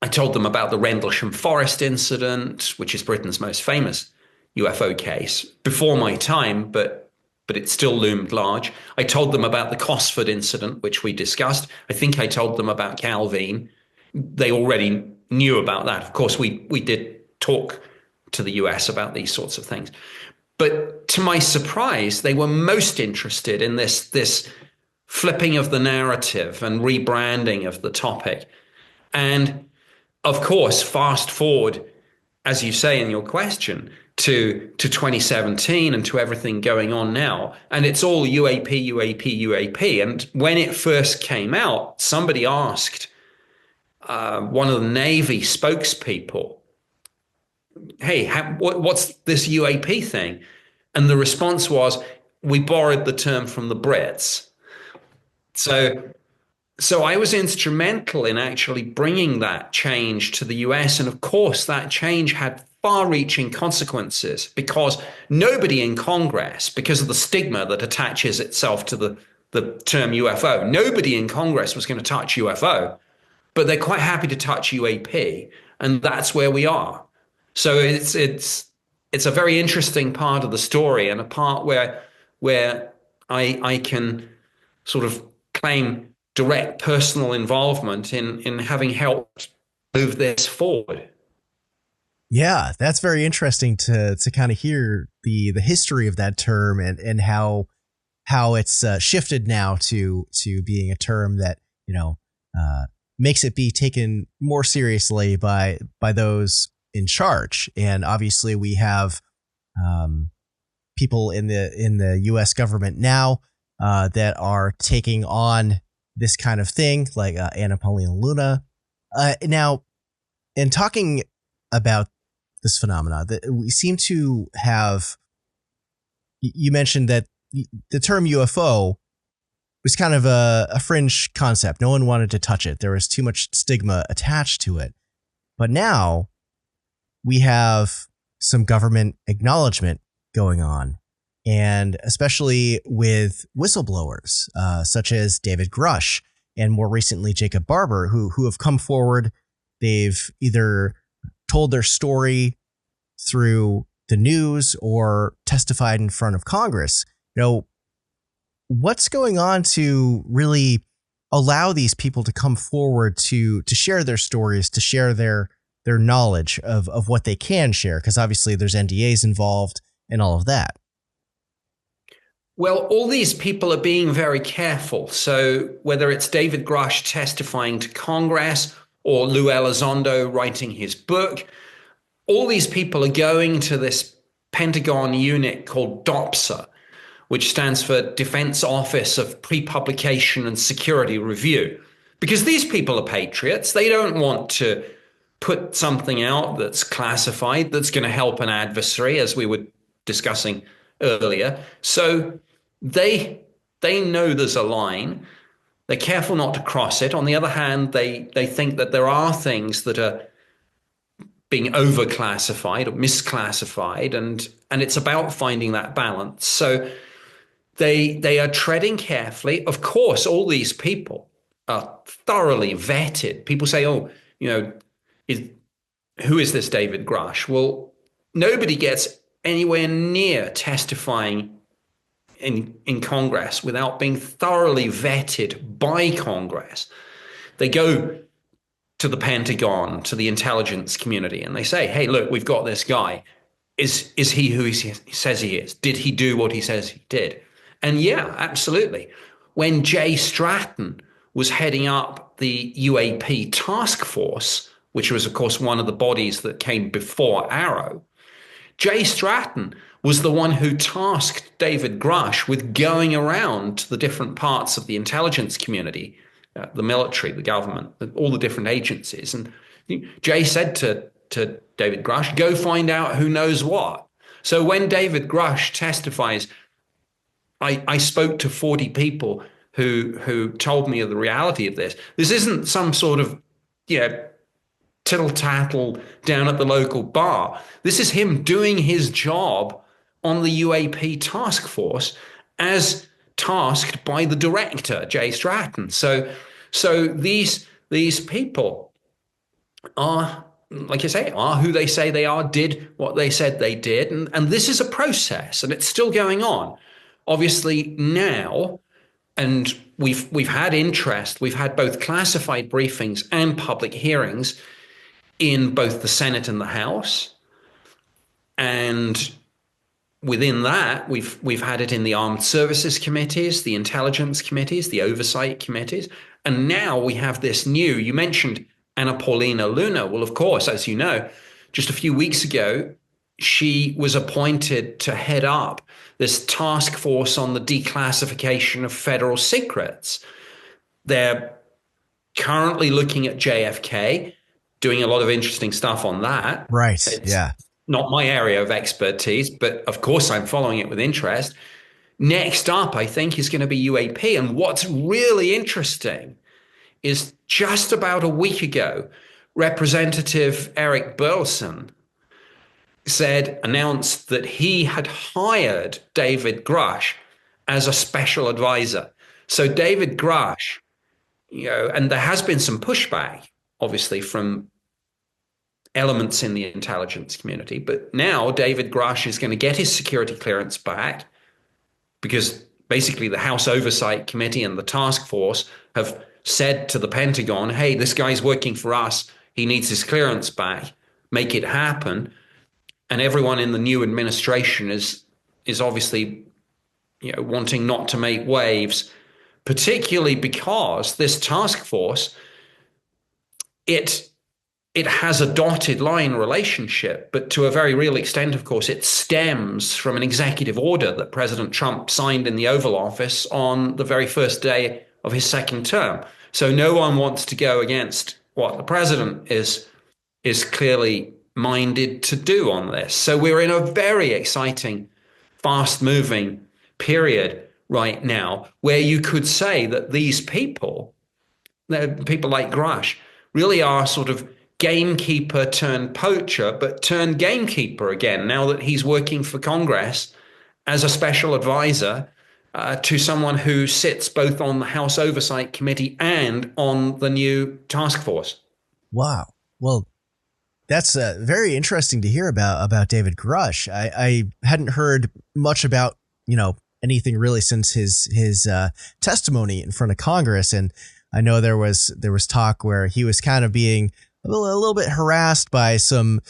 I told them about the Rendlesham Forest incident, which is Britain's most famous UFO case, before my time, but it still loomed large. I told them about the Cosford incident, which we discussed. I think I told them about Calvin. They already knew about that. Of course, we did talk to the US about these sorts of things. But to my surprise, they were most interested in this flipping of the narrative and rebranding of the topic. And of course, fast forward, as you say in your question, to 2017 and to everything going on now. And it's all UAP, UAP, UAP. And when it first came out, somebody asked one of the Navy spokespeople, hey, what's this UAP thing? And the response was, we borrowed the term from the Brits. So I was instrumental in actually bringing that change to the US. And of course, that change had far-reaching consequences because nobody in Congress, because of the stigma that attaches itself to the term UFO, nobody in Congress was going to touch UFO, but they're quite happy to touch UAP. and that's where we are. So it's a very interesting part of the story, and a part where I can sort of claim direct personal involvement in having helped move this forward. Yeah, that's very interesting to kind of hear the history of that term and how it's shifted now to being a term that makes it be taken more seriously by those in charge. And obviously, we have people in the U.S. government now that are taking on this kind of thing, like Anna Paulina Luna. Now, in talking about this phenomena, that we seem to have, you mentioned that the term UFO was kind of a fringe concept. No one wanted to touch it. There was too much stigma attached to it. But now we have some government acknowledgement going on, and especially with whistleblowers such as David Grush and more recently Jacob Barber, who have come forward. They've either told their story through the news or testified in front of Congress. What's going on to really allow these people to come forward to share their stories, to share their knowledge of what they can share? Because obviously there's NDAs involved and all of that. Well, all these people are being very careful. So whether it's David Grush testifying to Congress or Lou Elizondo writing his book, all these people are going to this Pentagon unit called DOPSA, which stands for Defense Office of Pre-Publication and Security Review. Because these people are patriots. They don't want to put something out that's classified, that's going to help an adversary, as we were discussing earlier. So they know there's a line. They're careful not to cross it. On the other hand, they think that there are things that are being overclassified or misclassified, and it's about finding that balance. So they are treading carefully. Of course, all these people are thoroughly vetted. People say, "Oh, who is this David Grush?" Well, nobody gets anywhere near testifying in Congress without being thoroughly vetted by Congress. They go to the Pentagon, to the intelligence community, and they say, "Hey, look, we've got this guy. Is he who he says he is? Did he do what he says he did?" And yeah, absolutely. When Jay Stratton was heading up the UAP task force, which was, of course, one of the bodies that came before Arrow, Jay Stratton was the one who tasked David Grush with going around to the different parts of the intelligence community, the military, the government, all the different agencies. And Jay said to David Grush, "Go find out who knows what." So when David Grush testifies, I spoke to 40 people who told me of the reality of this. This isn't some sort of, tittle-tattle down at the local bar. This is him doing his job on the UAP task force as tasked by the director, Jay Stratton. So these people are, like I say, are who they say they are, did what they said they did. And this is a process, and it's still going on. Obviously now, and we've had interest, we've had both classified briefings and public hearings in both the Senate and the House. And within that, we've had it in the Armed Services Committees, the Intelligence Committees, the Oversight Committees. And now we have this new, you mentioned Anna Paulina Luna. Well, of course, as you know, just a few weeks ago, she was appointed to head up this task force on the declassification of federal secrets. They're currently looking at JFK, doing a lot of interesting stuff on that. Right. It's yeah. Not my area of expertise, but of course I'm following it with interest. Next up, I think, is going to be UAP. And what's really interesting is just about a week ago, Representative Eric Burleson announced that he had hired David Grush as a special advisor. So David Grush, and there has been some pushback, obviously, from elements in the intelligence community. But now David Grush is going to get his security clearance back because basically the House Oversight Committee and the task force have said to the Pentagon, hey, this guy's working for us. He needs his clearance back. Make it happen. And everyone in the new administration is obviously, wanting not to make waves, particularly because this task force, it has a dotted line relationship, but to a very real extent, of course, it stems from an executive order that President Trump signed in the Oval Office on the very first day of his second term. So no one wants to go against what the president is clearly minded to do on this. So we're in a very exciting, fast-moving period right now where you could say that these people like Grush, really are sort of gamekeeper turned poacher, but turned gamekeeper again, now that he's working for Congress as a special advisor to someone who sits both on the House Oversight Committee and on the new task force. Wow. Well, that's very interesting to hear about David Grush. I hadn't heard much about, anything really since his testimony in front of Congress. And I know there was talk where he was kind of being a little bit harassed by some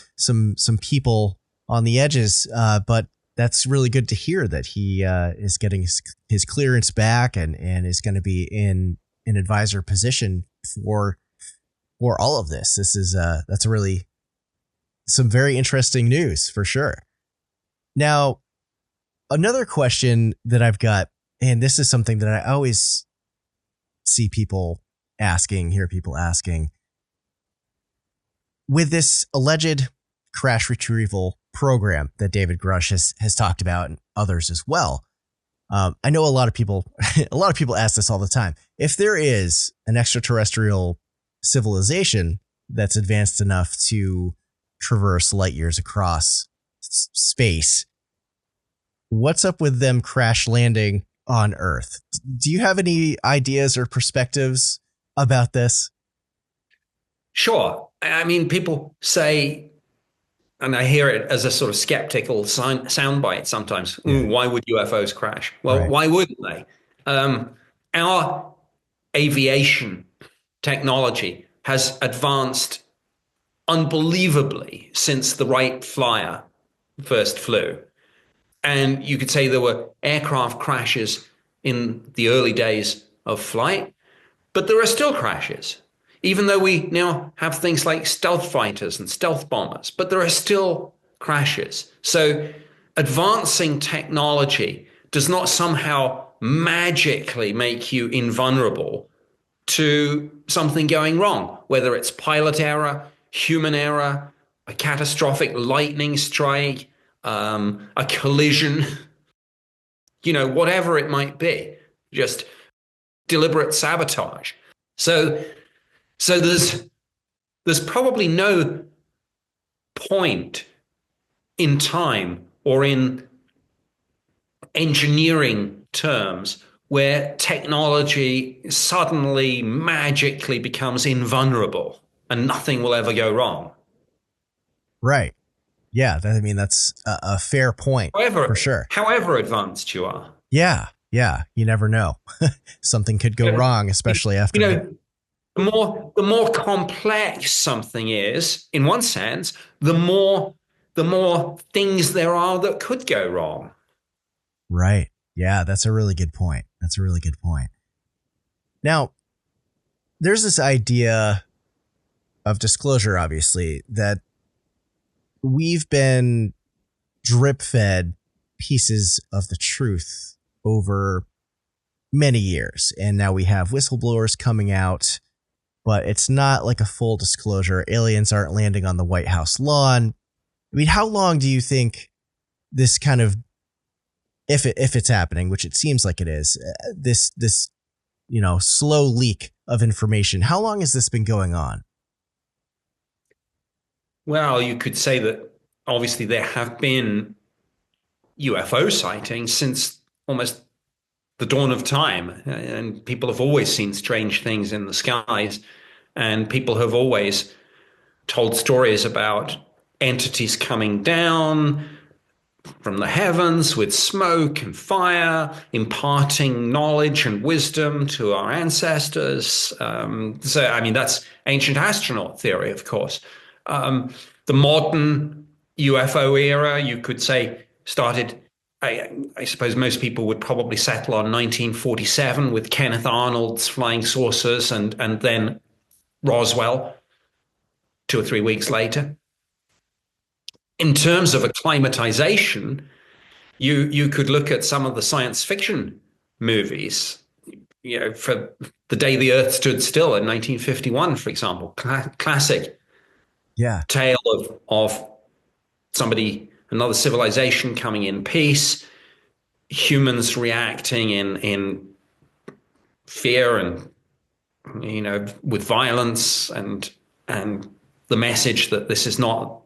people on the edges. But that's really good to hear that he is getting his clearance back and is going to be in an advisor position for all of this. This is that's really some very interesting news for sure. Now, another question that I've got, and this is something that I always hear people asking, with this alleged crash retrieval program that David Grush has talked about and others as well. I know a lot of people ask this all the time. If there is an extraterrestrial civilization that's advanced enough to traverse light years across space, what's up with them crash landing on Earth? Do you have any ideas or perspectives about this? Sure. I mean, people say, and I hear it as a sort of skeptical soundbite sometimes, why would UFOs crash? Well, right. Why wouldn't they? Our aviation technology has advanced unbelievably since the Wright Flyer first flew. And you could say there were aircraft crashes in the early days of flight, but there are still crashes, even though we now have things like stealth fighters and stealth bombers, but there are still crashes. So advancing technology does not somehow magically make you invulnerable to something going wrong, whether it's pilot error, human error, a catastrophic lightning strike, a collision, whatever it might be, just deliberate sabotage. So there's probably no point in time or in engineering terms where technology suddenly magically becomes invulnerable and nothing will ever go wrong. Right. Yeah. That's a fair point. For sure. However advanced you are. Yeah. Yeah. You never know. Something could go wrong, especially after. The more complex something is, in one sense, the more things there are that could go wrong. Right. Yeah, that's a really good point. Now, there's this idea of disclosure, obviously, that we've been drip fed pieces of the truth over many years. And now we have whistleblowers coming out, but it's not like a full disclosure. Aliens aren't landing on the White House lawn. I mean, how long do you think this kind of, if it's happening, which it seems like it is, this slow leak of information, how long has this been going on? Well, you could say that obviously there have been UFO sightings since almost the dawn of time, and people have always seen strange things in the skies, and people have always told stories about entities coming down from the heavens with smoke and fire, imparting knowledge and wisdom to our ancestors. That's ancient astronaut theory, of course. The modern UFO era, you could say, started. I suppose most people would probably settle on 1947 with Kenneth Arnold's flying saucers, and then Roswell 2 or 3 weeks later. In terms of acclimatization, you could look at some of the science fiction movies, for The Day the Earth Stood Still in 1951, for example, classic tale of somebody, another civilization coming in peace, humans reacting in fear and, with violence, and the message that this is not,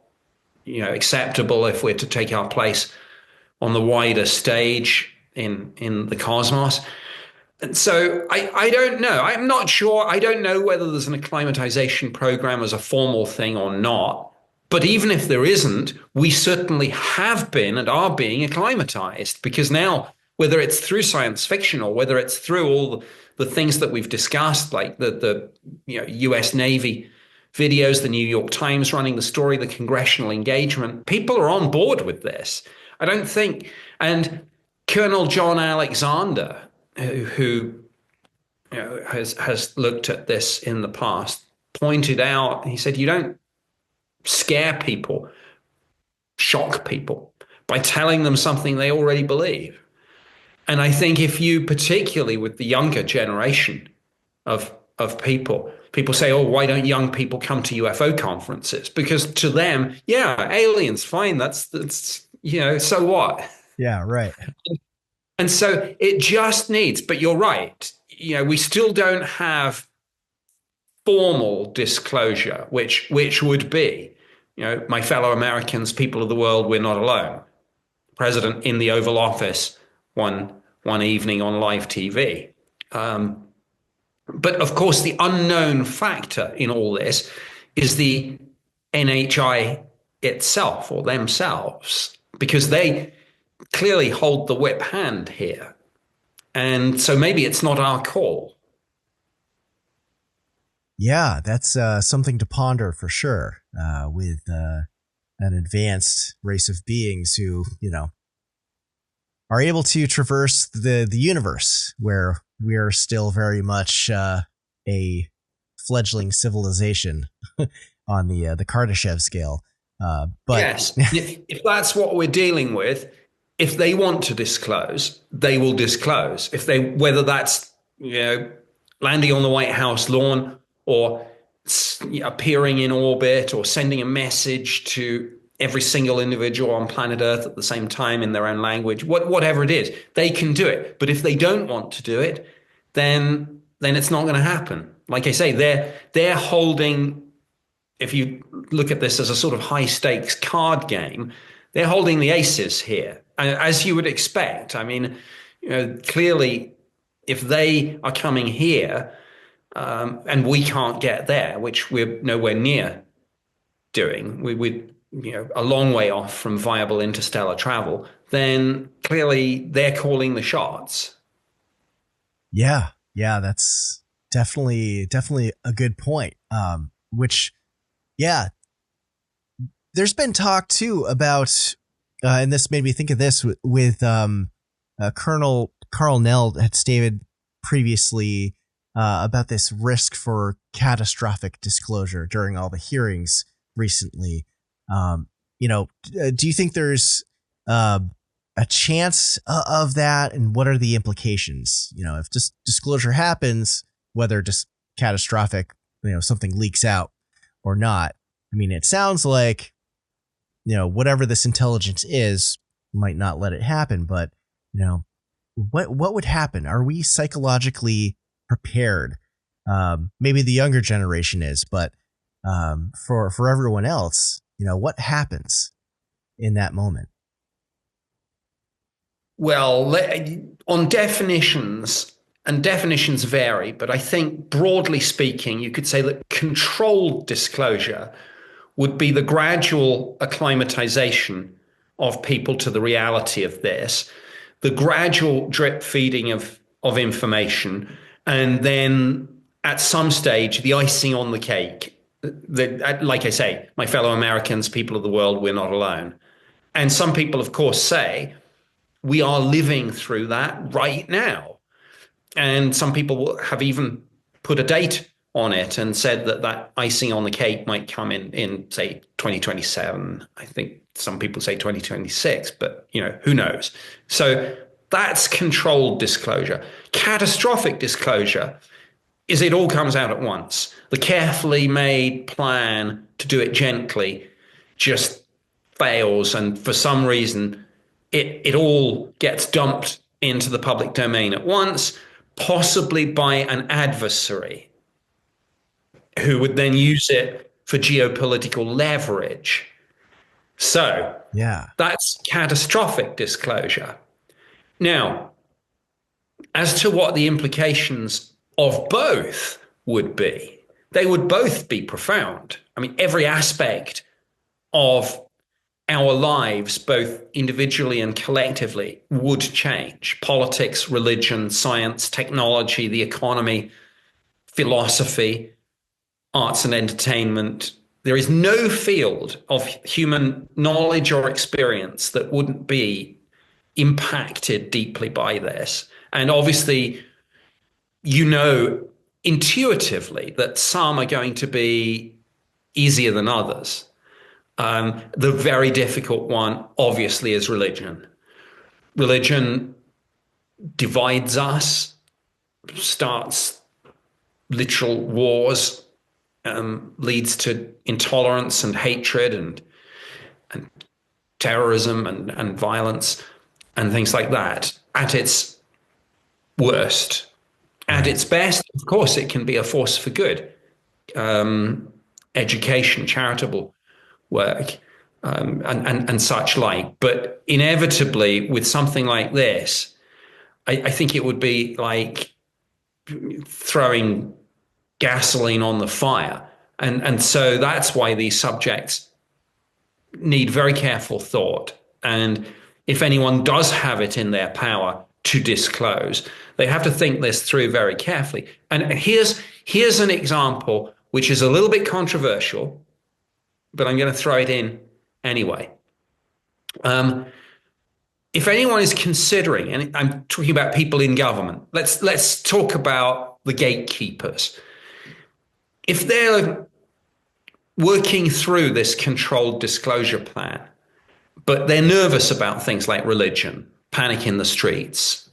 acceptable if we're to take our place on the wider stage in the cosmos. And so I don't know. I'm not sure. I don't know whether there's an acclimatization program as a formal thing or not. But even if there isn't, we certainly have been and are being acclimatized, because now, whether it's through science fiction or whether it's through all the things that we've discussed, like the US Navy videos, the New York Times running the story, the congressional engagement, people are on board with this. I don't think, and Colonel John Alexander, who has looked at this in the past, pointed out, he said, you don't scare people, shock people by telling them something they already believe. And I think if you, particularly with the younger generation of people say, oh, why don't young people come to UFO conferences? Because to them, aliens, fine, that's so what? Yeah, right. And so it just needs, but you're right, we still don't have formal disclosure, which would be, my fellow Americans, people of the world, we're not alone. President in the Oval Office one evening on live TV. But of course, the unknown factor in all this is the NHI itself, or themselves, because they clearly hold the whip hand here. And so maybe it's not our call. Yeah, that's something to ponder for sure, with an advanced race of beings who, are able to traverse the universe, where we are still very much a fledgling civilization on the Kardashev scale. But yes, if that's what we're dealing with, if they want to disclose, they will disclose. Whether that's landing on the White House lawn, or appearing in orbit, or sending a message to every single individual on planet Earth at the same time in their own language, whatever it is, they can do it. But if they don't want to do it, then it's not going to happen. Like I say, they're holding, if you look at this as a sort of high stakes card game, they're holding the aces here, as you would expect. I mean, clearly, if they are coming here, and we can't get there, which we're nowhere near doing, we're a long way off from viable interstellar travel, then clearly they're calling the shots. Yeah, that's definitely a good point. There's been talk too about, and this made me think of this with Colonel Carl Nell had stated previously about this risk for catastrophic disclosure during all the hearings recently. Do you think there's a chance of that, and what are the implications? If disclosure happens, whether just catastrophic, something leaks out or not. I mean, it sounds like, whatever this intelligence is might not let it happen, but, what would happen? Are we psychologically prepared? Maybe the younger generation is, but for everyone else, what happens in that moment? Well, on definitions, and definitions vary, but I think broadly speaking, you could say that controlled disclosure would be the gradual acclimatization of people to the reality of this, the gradual drip feeding of information, and then at some stage, the icing on the cake. Like I say, my fellow Americans, people of the world, we're not alone. And some people, of course, say we are living through that right now. And some people have even put a date on it and said that that icing on the cake might come in say 2027. I think some people say 2026, but who knows? So that's controlled disclosure. Catastrophic disclosure is it all comes out at once. The carefully made plan to do it gently just fails, and for some reason it all gets dumped into the public domain at once, possibly by an adversary who would then use it for geopolitical leverage. So that's catastrophic disclosure. Now, as to what the implications of both would be, they would both be profound. I mean, every aspect of our lives, both individually and collectively, would change. Politics, religion, science, technology, the economy, philosophy, arts and entertainment. There is no field of human knowledge or experience that wouldn't be impacted deeply by this. And obviously, intuitively that some are going to be easier than others. The very difficult one, obviously, is religion. Religion divides us, starts literal wars, leads to intolerance and hatred and terrorism and violence and things like that at its worst. At its best, of course, it can be a force for good. Education, charitable work, and such like. But inevitably, with something like this, I think it would be like throwing gasoline on the fire. And so that's why these subjects need very careful thought. And if anyone does have it in their power to disclose, they have to think this through very carefully. And here's an example which is a little bit controversial, but I'm going to throw it in anyway. If anyone is considering, and I'm talking about people in government, let's talk about the gatekeepers. If they're working through this controlled disclosure plan, but they're nervous about things like religion, panic in the streets,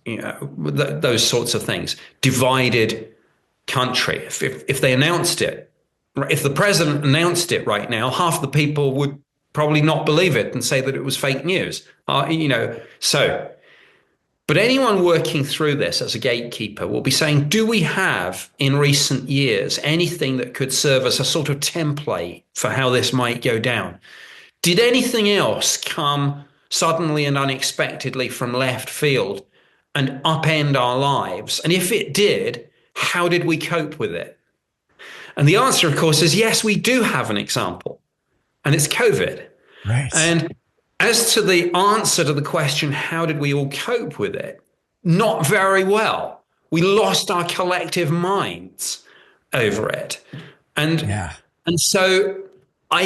those sorts of things, divided country. If they announced it, if the president announced it right now, half the people would probably not believe it and say that it was fake news. But anyone working through this as a gatekeeper will be saying, do we have in recent years anything that could serve as a sort of template for how this might go down? Did anything else come suddenly and unexpectedly from left field and upend our lives? And if it did, how did we cope with it? And the answer, of course, is yes, we do have an example, and it's COVID. Right. And as to the answer to the question, how did we all cope with it? Not very well. We lost our collective minds over it. And so I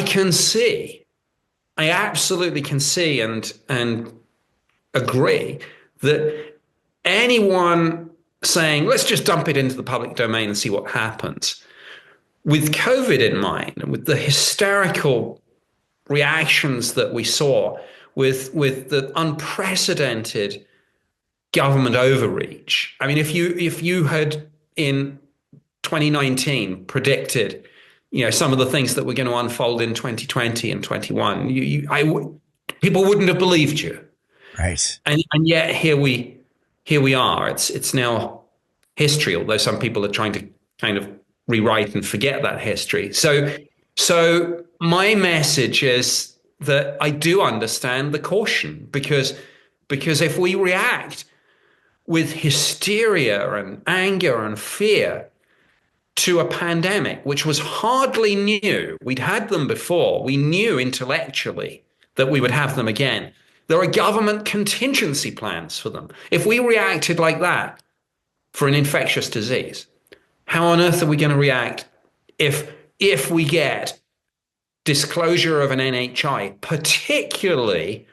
absolutely can see and agree that anyone saying, let's just dump it into the public domain and see what happens, with COVID in mind, and with the hysterical reactions that we saw, with the unprecedented government overreach. I mean, if you had in 2019 predicted, some of the things that were going to unfold in 2020 and 21, people wouldn't have believed you. Right. And yet here we are. It's now history, although some people are trying to kind of rewrite and forget that history. So my message is that I do understand the caution, because if we react with hysteria and anger and fear, to a pandemic, which was hardly new. We'd had them before. We knew intellectually that we would have them again. There are government contingency plans for them. If we reacted like that for an infectious disease, how on earth are we going to react if we get disclosure of an NHI, particularly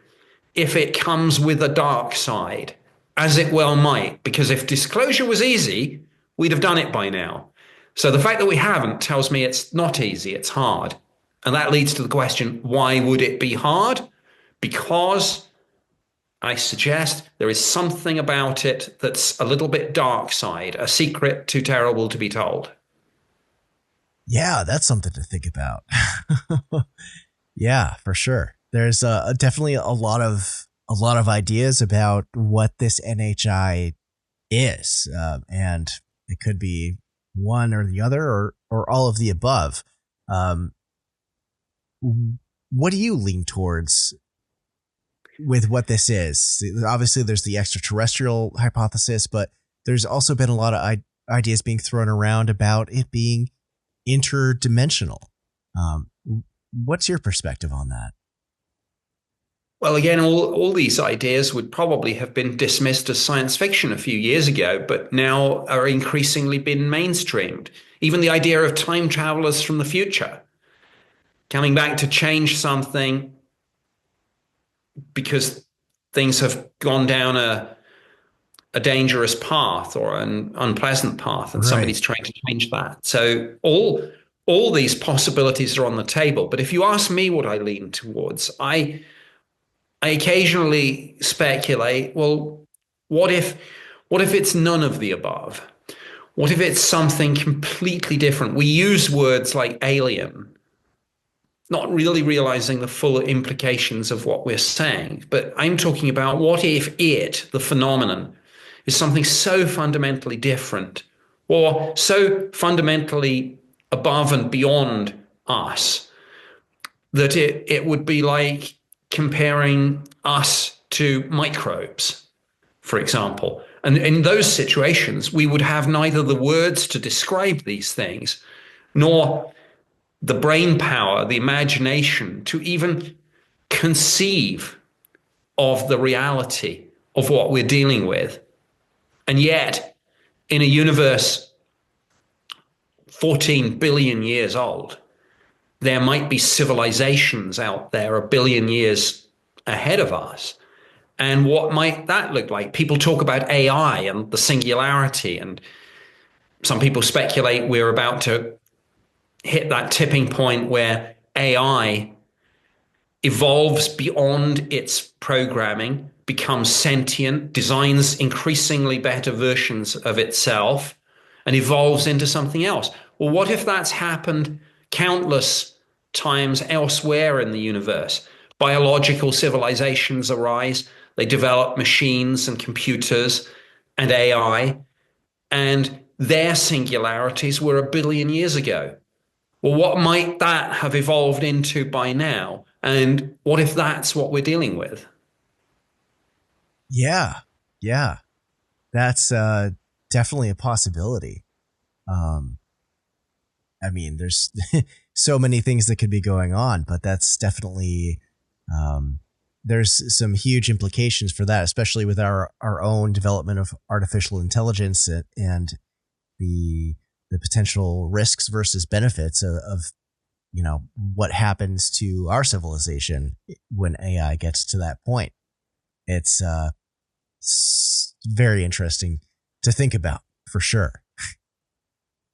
if it comes with a dark side, as it well might? Because if disclosure was easy, we'd have done it by now. So the fact that we haven't tells me it's not easy, it's hard. And that leads to the question, why would it be hard? Because I suggest there is something about it that's a little bit dark side, a secret too terrible to be told. Yeah, that's something to think about. Yeah, for sure. There's definitely a lot of ideas about what this NHI is, and it could be one or the other, or all of the above. What do you lean towards with what this is? Obviously, there's the extraterrestrial hypothesis, but there's also been a lot of ideas being thrown around about it being interdimensional. What's your perspective on that? Well, again, all these ideas would probably have been dismissed as science fiction a few years ago, but now are increasingly been mainstreamed. Even the idea of time travelers from the future coming back to change something because things have gone down a dangerous path or an unpleasant path, and somebody's trying to change that. So all these possibilities are on the table. But if you ask me what I lean towards, I occasionally speculate, well, what if it's none of the above? What if it's something completely different? We use words like alien, not really realizing the full implications of what we're saying. But I'm talking about, what if the phenomenon, is something so fundamentally different or so fundamentally above and beyond us that it would be like comparing us to microbes, for example. And in those situations, we would have neither the words to describe these things, nor the brain power, the imagination to even conceive of the reality of what we're dealing with. And yet, in a universe 14 billion years old, there might be civilizations out there a billion years ahead of us. And what might that look like? People talk about AI and the singularity, and some people speculate we're about to hit that tipping point where AI evolves beyond its programming, becomes sentient, designs increasingly better versions of itself, and evolves into something else. Well, what if that's happened countless times elsewhere in the universe? Biological civilizations arise, they develop machines and computers and AI, and their singularities were a billion years ago. Well, what might that have evolved into by now? And what if that's what we're dealing with? Yeah. That's definitely a possibility. I mean, there's so many things that could be going on, but that's definitely, there's some huge implications for that, especially with our own development of artificial intelligence and the potential risks versus benefits of what happens to our civilization when AI gets to that point. It's very interesting to think about, for sure.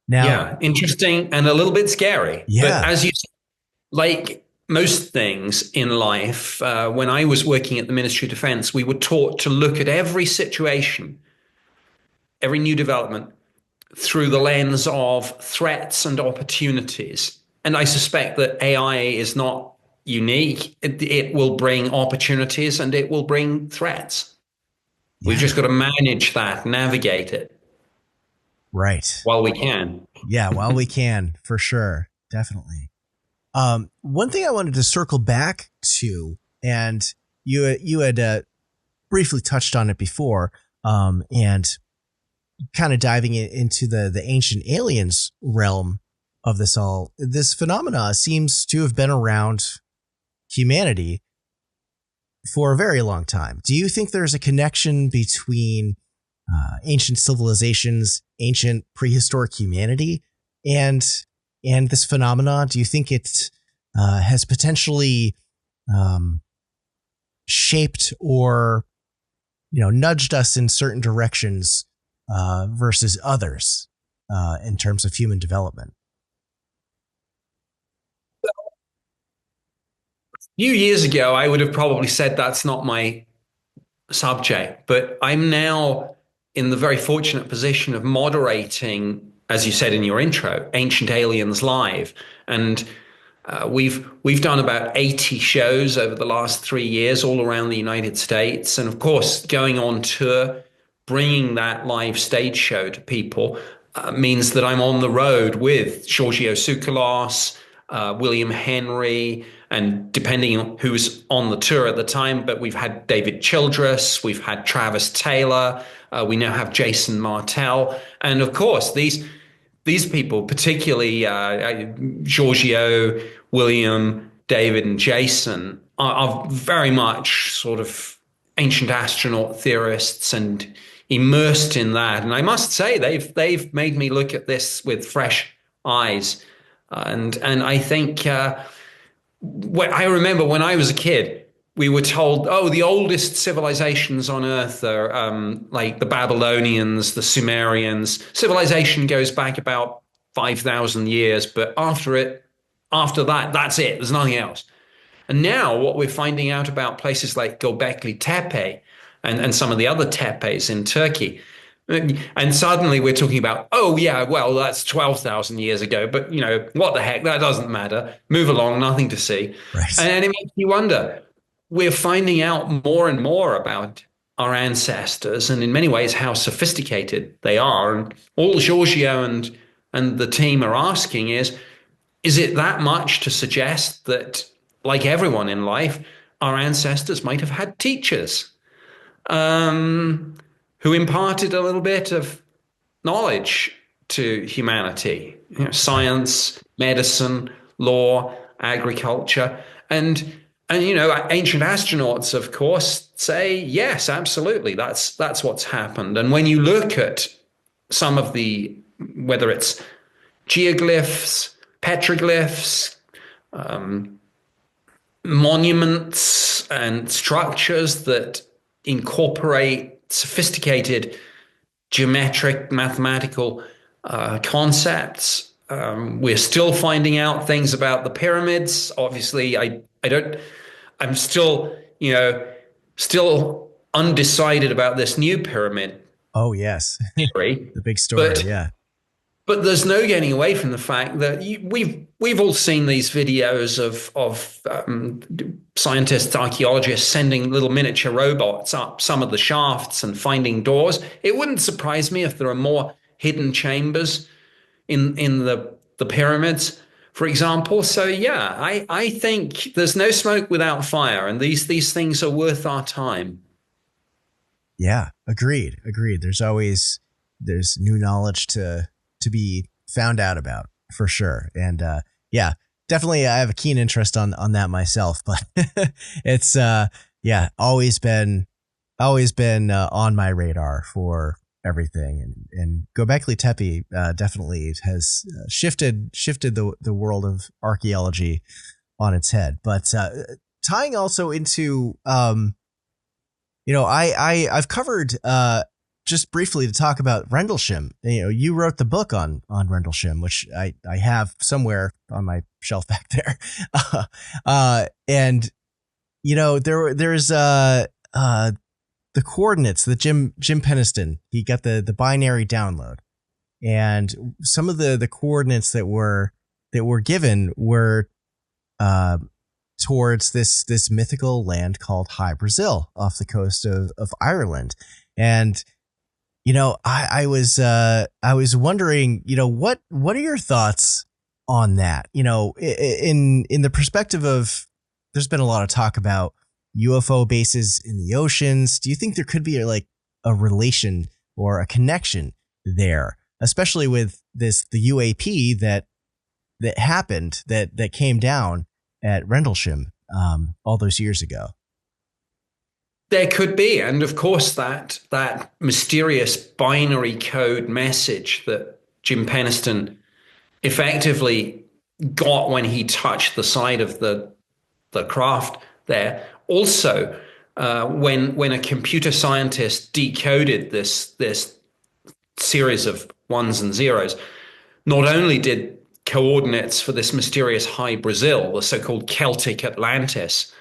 Now, yeah, interesting and a little bit scary. Yeah. But as you said, like most things in life, when I was working at the Ministry of Defense, we were taught to look at every situation, every new development, through the lens of threats and opportunities. And I suspect that AI is not unique. It will bring opportunities and it will bring threats. Yeah. We've just got to manage that, navigate it. Right. While we can. Yeah, while we can, for sure. Definitely. One thing I wanted to circle back to, and you had briefly touched on it before, and kind of diving into the ancient aliens realm of this all, this phenomena seems to have been around humanity for a very long time. Do you think there's a connection between ancient civilizations, ancient prehistoric humanity, and this phenomena? Do you think it has potentially shaped or nudged us in certain directions versus others in terms of human development? A few years ago, I would have probably said that's not my subject, but I'm now in the very fortunate position of moderating, as you said in your intro, Ancient Aliens Live. And we've done about 80 shows over the last 3 years all around the United States. And of course, going on tour, bringing that live stage show to people means that I'm on the road with Giorgio Tsoukalos, William Henry, and depending on who's on the tour at the time, but we've had David Childress, we've had Travis Taylor, we now have Jason Martell. And of course, these people, particularly Giorgio, William, David, and Jason, are very much sort of ancient astronaut theorists and immersed in that. And I must say, they've made me look at this with fresh eyes. And I think I remember when I was a kid, we were told, oh, the oldest civilizations on Earth are like the Babylonians, the Sumerians. Civilization goes back about 5,000 years, but after that, that's it. There's nothing else. And now what we're finding out about places like Göbekli Tepe and some of the other tepes in Turkey, and suddenly we're talking about, oh, yeah, well, that's 12,000 years ago. But, what the heck? That doesn't matter. Move along, nothing to see. Right. And it makes you wonder. We're finding out more and more about our ancestors and in many ways how sophisticated they are. And all Giorgio and the team are asking is it that much to suggest that, like everyone in life, our ancestors might have had teachers? Who imparted a little bit of knowledge to humanity, science, medicine, law, agriculture, and ancient astronauts, of course, say yes, absolutely, that's what's happened. And when you look at some of the, whether it's geoglyphs, petroglyphs, monuments, and structures that incorporate sophisticated geometric mathematical concepts. We're still finding out things about the pyramids. Obviously, I'm still undecided about this new pyramid. Oh, yes. Theory. The big story. But, yeah. But there's no getting away from the fact that we've all seen these videos of scientists, archaeologists sending little miniature robots up some of the shafts and finding doors. It wouldn't surprise me if there are more hidden chambers in the pyramids, for example. So yeah, I think there's no smoke without fire, and these things are worth our time. Yeah, agreed. There's new knowledge to be found out about, for sure. And yeah, definitely I have a keen interest on that myself, but it's always been on my radar for everything. And Göbekli Tepe definitely has shifted the world of archaeology on its head. But tying also into I've covered just briefly to talk about Rendlesham. You wrote the book on Rendlesham, which I have somewhere on my shelf back there. And there's the coordinates that Jim Peniston, he got the binary download, and some of the coordinates that were given were towards this mythical land called High Brazil off the coast of Ireland. And I was wondering, what are your thoughts on that? In the perspective of, there's been a lot of talk about UFO bases in the oceans. Do you think there could be a relation or a connection there, especially with the UAP that happened, that came down at Rendlesham all those years ago. There could be, and of course that mysterious binary code message that Jim Penniston effectively got when he touched the side of the craft there. Also, when a computer scientist decoded this series of ones and zeros, not only did coordinates for this mysterious high Brazil, the so-called Celtic Atlantis,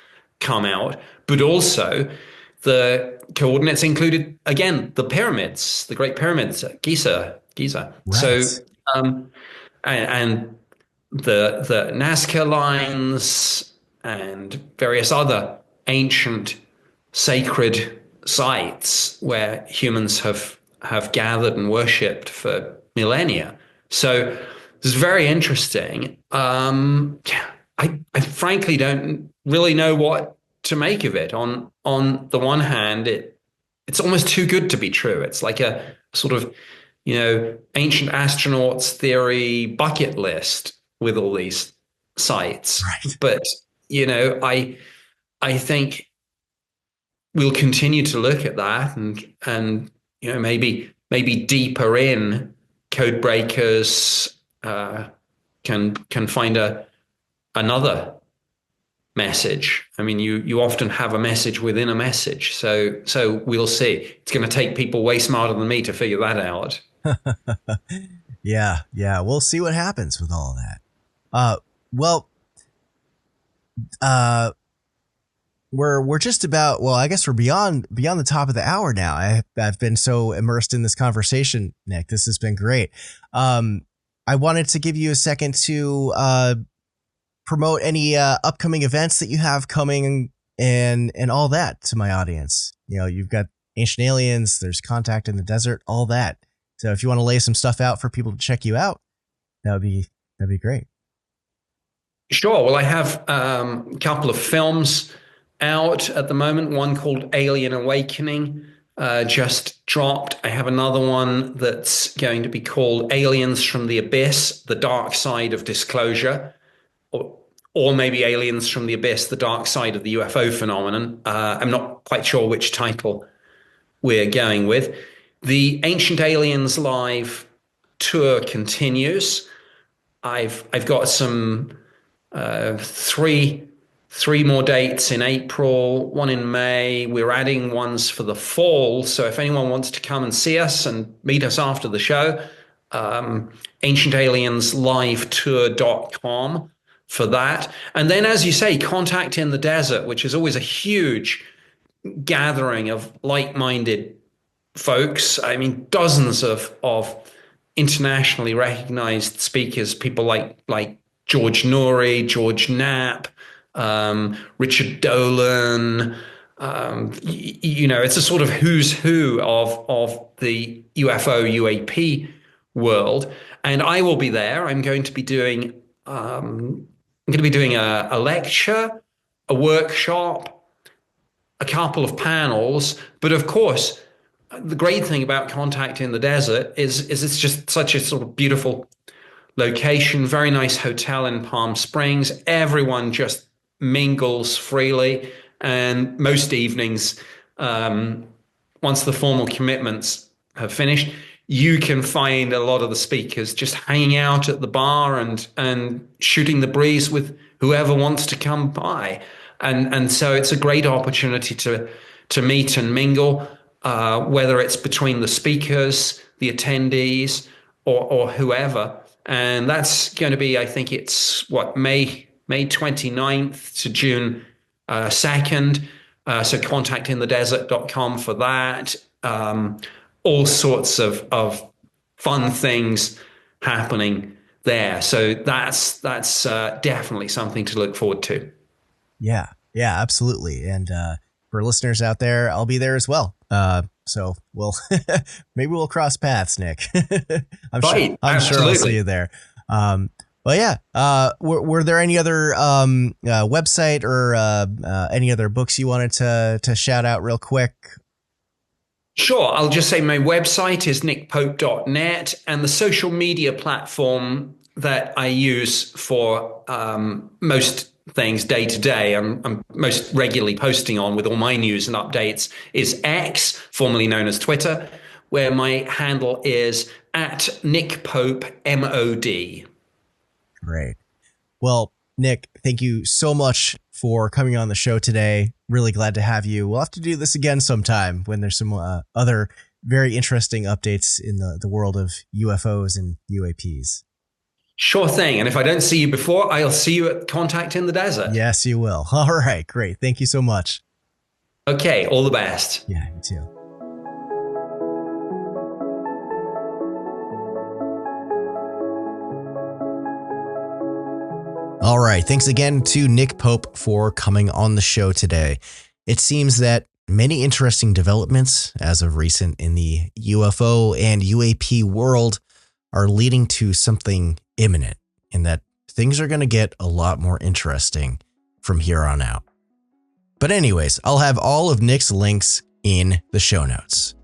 come out, but also the coordinates included, again, the pyramids, the Great Pyramids at Giza. Right. So, and the Nazca lines and various other ancient sacred sites where humans have gathered and worshipped for millennia. So it's very interesting. I frankly don't really know what to make of it. On the one hand, it's almost too good to be true. It's like a sort of, ancient astronauts theory bucket list with all these sites. Right. But, I think we'll continue to look at that and maybe deeper in code breakers can find another message. I mean, you often have a message within a message. So we'll see. It's going to take people way smarter than me to figure that out. Yeah. We'll see what happens with all of that. We're just about, I guess we're beyond the top of the hour now. I've been so immersed in this conversation, Nick. This has been great. I wanted to give you a second to promote any upcoming events that you have coming and all that to my audience. You've got Ancient Aliens, there's Contact in the Desert, all that. So if you want to lay some stuff out for people to check you out, that'd be great. Sure. Well, I have a couple of films out at the moment. One called Alien Awakening just dropped. I have another one that's going to be called Aliens from the Abyss, The Dark Side of Disclosure, or maybe Aliens from the Abyss, The Dark Side of the UFO Phenomenon. I'm not quite sure which title we're going with. The Ancient Aliens Live tour continues. I've got some three more dates in April, one in May. We're adding ones for the fall. So if anyone wants to come and see us and meet us after the show, ancientalienslive.tour.com for that. And then, as you say, Contact in the Desert, which is always a huge gathering of like-minded folks. I mean, dozens of internationally recognized speakers, people like George Noory, George Knapp, Richard Dolan. It's a sort of who's who of the UFO UAP world, and I will be there. I'm going to be doing a lecture, a workshop, a couple of panels, but of course, the great thing about Contact in the Desert is it's just such a sort of beautiful location, very nice hotel in Palm Springs. Everyone just mingles freely, and most evenings, once the formal commitments have finished, you can find a lot of the speakers just hanging out at the bar and shooting the breeze with whoever wants to come by, and so it's a great opportunity to meet and mingle, whether it's between the speakers, the attendees, or whoever. And that's going to be, I think it's May 29th to June 2nd. So contactinthedesert.com for that. All sorts of fun things happening there. So that's definitely something to look forward to. Yeah, absolutely. And for listeners out there, I'll be there as well. So maybe we'll cross paths, Nick. I'm sure I'll see you there. Were there any other website or any other books you wanted to shout out real quick? Sure. I'll just say my website is nickpope.net, and the social media platform that I use for most things day to day, I'm most regularly posting on with all my news and updates, is X, formerly known as Twitter, where my handle is @NickPopeMOD. Great. Well, Nick, thank you so much for coming on the show today. Really glad to have you. We'll have to do this again sometime when there's some other very interesting updates in the world of UFOs and UAPs. Sure thing. And if I don't see you before, I'll see you at Contact in the Desert. Yes, you will. All right, great. Thank you so much. Okay, all the best. Yeah, you too. All right. Thanks again to Nick Pope for coming on the show today. It seems that many interesting developments as of recent in the UFO and UAP world are leading to something imminent, and that things are going to get a lot more interesting from here on out. But anyways, I'll have all of Nick's links in the show notes.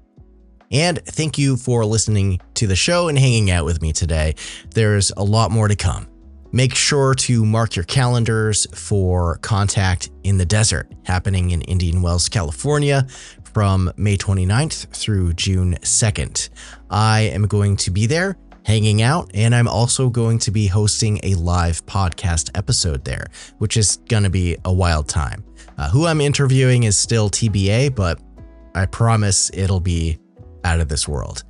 And thank you for listening to the show and hanging out with me today. There's a lot more to come. Make sure to mark your calendars for Contact in the Desert, happening in Indian Wells, California from May 29th through June 2nd. I am going to be there hanging out, and I'm also going to be hosting a live podcast episode there, which is going to be a wild time. Who I'm interviewing is still TBA, but I promise it'll be out of this world.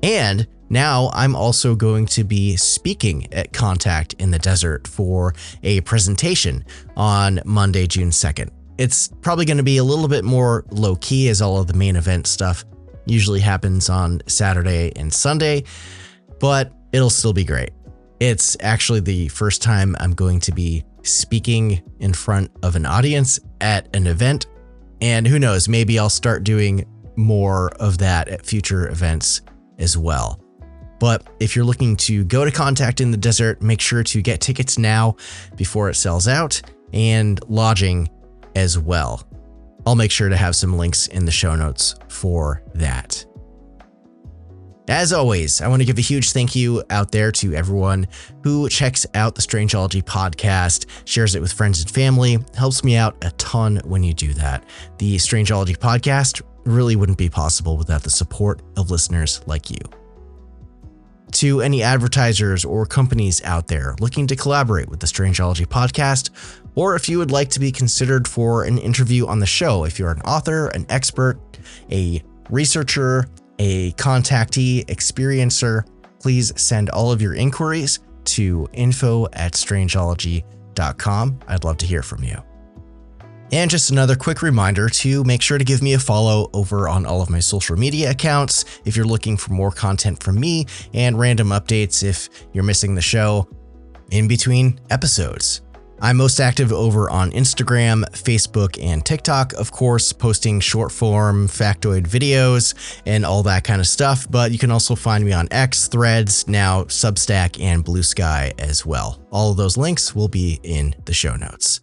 And now I'm also going to be speaking at Contact in the Desert for a presentation on Monday, June 2nd. It's probably going to be a little bit more low key, as all of the main event stuff usually happens on Saturday and Sunday, but it'll still be great. It's actually the first time I'm going to be speaking in front of an audience at an event, and who knows, maybe I'll start doing more of that at future events as well. But if you're looking to go to Contact in the Desert, make sure to get tickets now before it sells out, and lodging as well. I'll make sure to have some links in the show notes for that. As always, I want to give a huge thank you out there to everyone who checks out the Strangeology podcast, shares it with friends and family. Helps me out a ton when you do that. The Strangeology podcast really wouldn't be possible without the support of listeners like you. To any advertisers or companies out there looking to collaborate with the Strangeology podcast, or if you would like to be considered for an interview on the show, if you're an author, an expert, a researcher, a contactee, experiencer, please send all of your inquiries to info@strangeology.com. I'd love to hear from you. And just another quick reminder to make sure to give me a follow over on all of my social media accounts if you're looking for more content from me, and random updates if you're missing the show in between episodes. I'm most active over on Instagram, Facebook, and TikTok, of course, posting short form factoid videos and all that kind of stuff, but you can also find me on X, Threads, now Substack, and Blue Sky as well. All of those links will be in the show notes.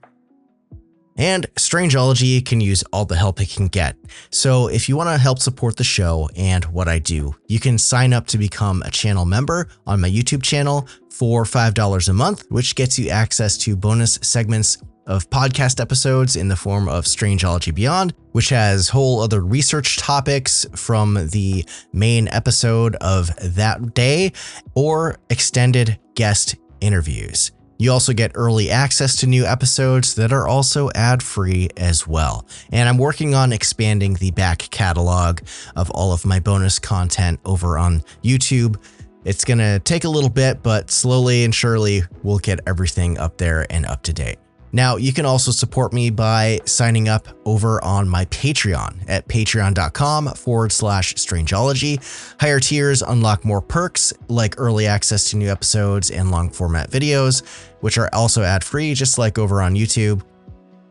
And Strangeology can use all the help it can get. So if you want to help support the show and what I do, you can sign up to become a channel member on my YouTube channel for $5 a month, which gets you access to bonus segments of podcast episodes in the form of Strangeology Beyond, which has whole other research topics from the main episode of that day, or extended guest interviews. You also get early access to new episodes that are also ad-free as well. And I'm working on expanding the back catalog of all of my bonus content over on YouTube. It's going to take a little bit, but slowly and surely we'll get everything up there and up to date. Now, you can also support me by signing up over on my Patreon at patreon.com/strangeology. Higher tiers unlock more perks like early access to new episodes and long format videos, which are also ad-free, just like over on YouTube.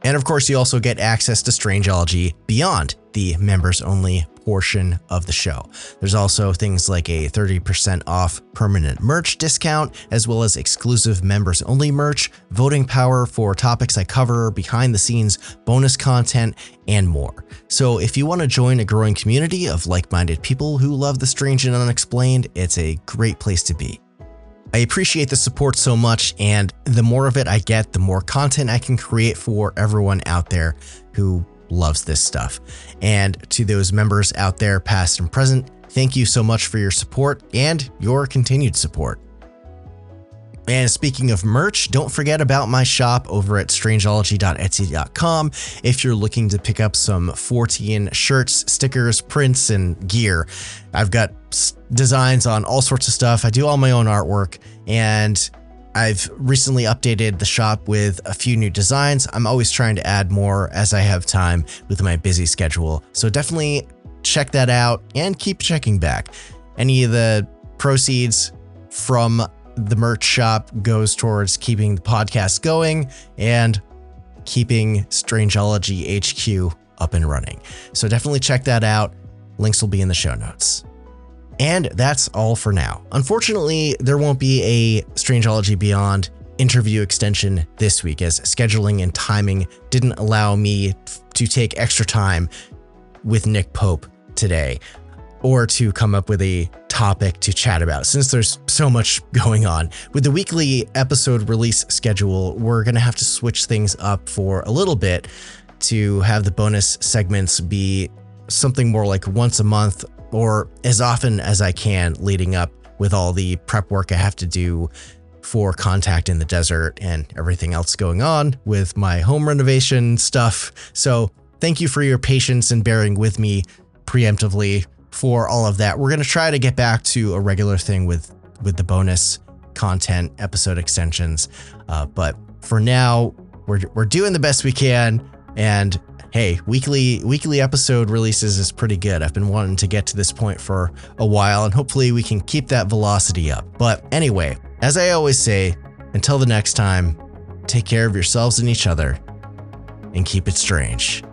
And of course, you also get access to Strangeology beyond the members-only portion of the show. There's also things like a 30% off permanent merch discount, as well as exclusive members-only merch, voting power for topics I cover, behind-the-scenes bonus content, and more. So if you want to join a growing community of like-minded people who love the strange and unexplained, it's a great place to be. I appreciate the support so much, and the more of it I get, the more content I can create for everyone out there who loves this stuff. And to those members out there, past and present, thank you so much for your support and your continued support. And speaking of merch, don't forget about my shop over at strangeology.etsy.com if you're looking to pick up some 14 shirts, stickers, prints, and gear. I've got designs on all sorts of stuff. I do all my own artwork, and I've recently updated the shop with a few new designs. I'm always trying to add more as I have time with my busy schedule. So definitely check that out and keep checking back. Any of the proceeds from the merch shop goes towards keeping the podcast going and keeping Strangeology HQ up and running. So definitely check that out. Links will be in the show notes. And that's all for now. Unfortunately, there won't be a Strangeology Beyond interview extension this week, as scheduling and timing didn't allow me to take extra time with Nick Pope today, or to come up with a topic to chat about, since there's so much going on. With the weekly episode release schedule, we're going to have to switch things up for a little bit to have the bonus segments be something more like once a month, or as often as I can, leading up with all the prep work I have to do for Contact in the Desert and everything else going on with my home renovation stuff. So thank you for your patience and bearing with me preemptively for all of that. We're going to try to get back to a regular thing with the bonus content episode extensions. But for now, we're doing the best we can. And hey, weekly episode releases is pretty good. I've been wanting to get to this point for a while, and hopefully we can keep that velocity up. But anyway, as I always say, until the next time, take care of yourselves and each other, and keep it strange.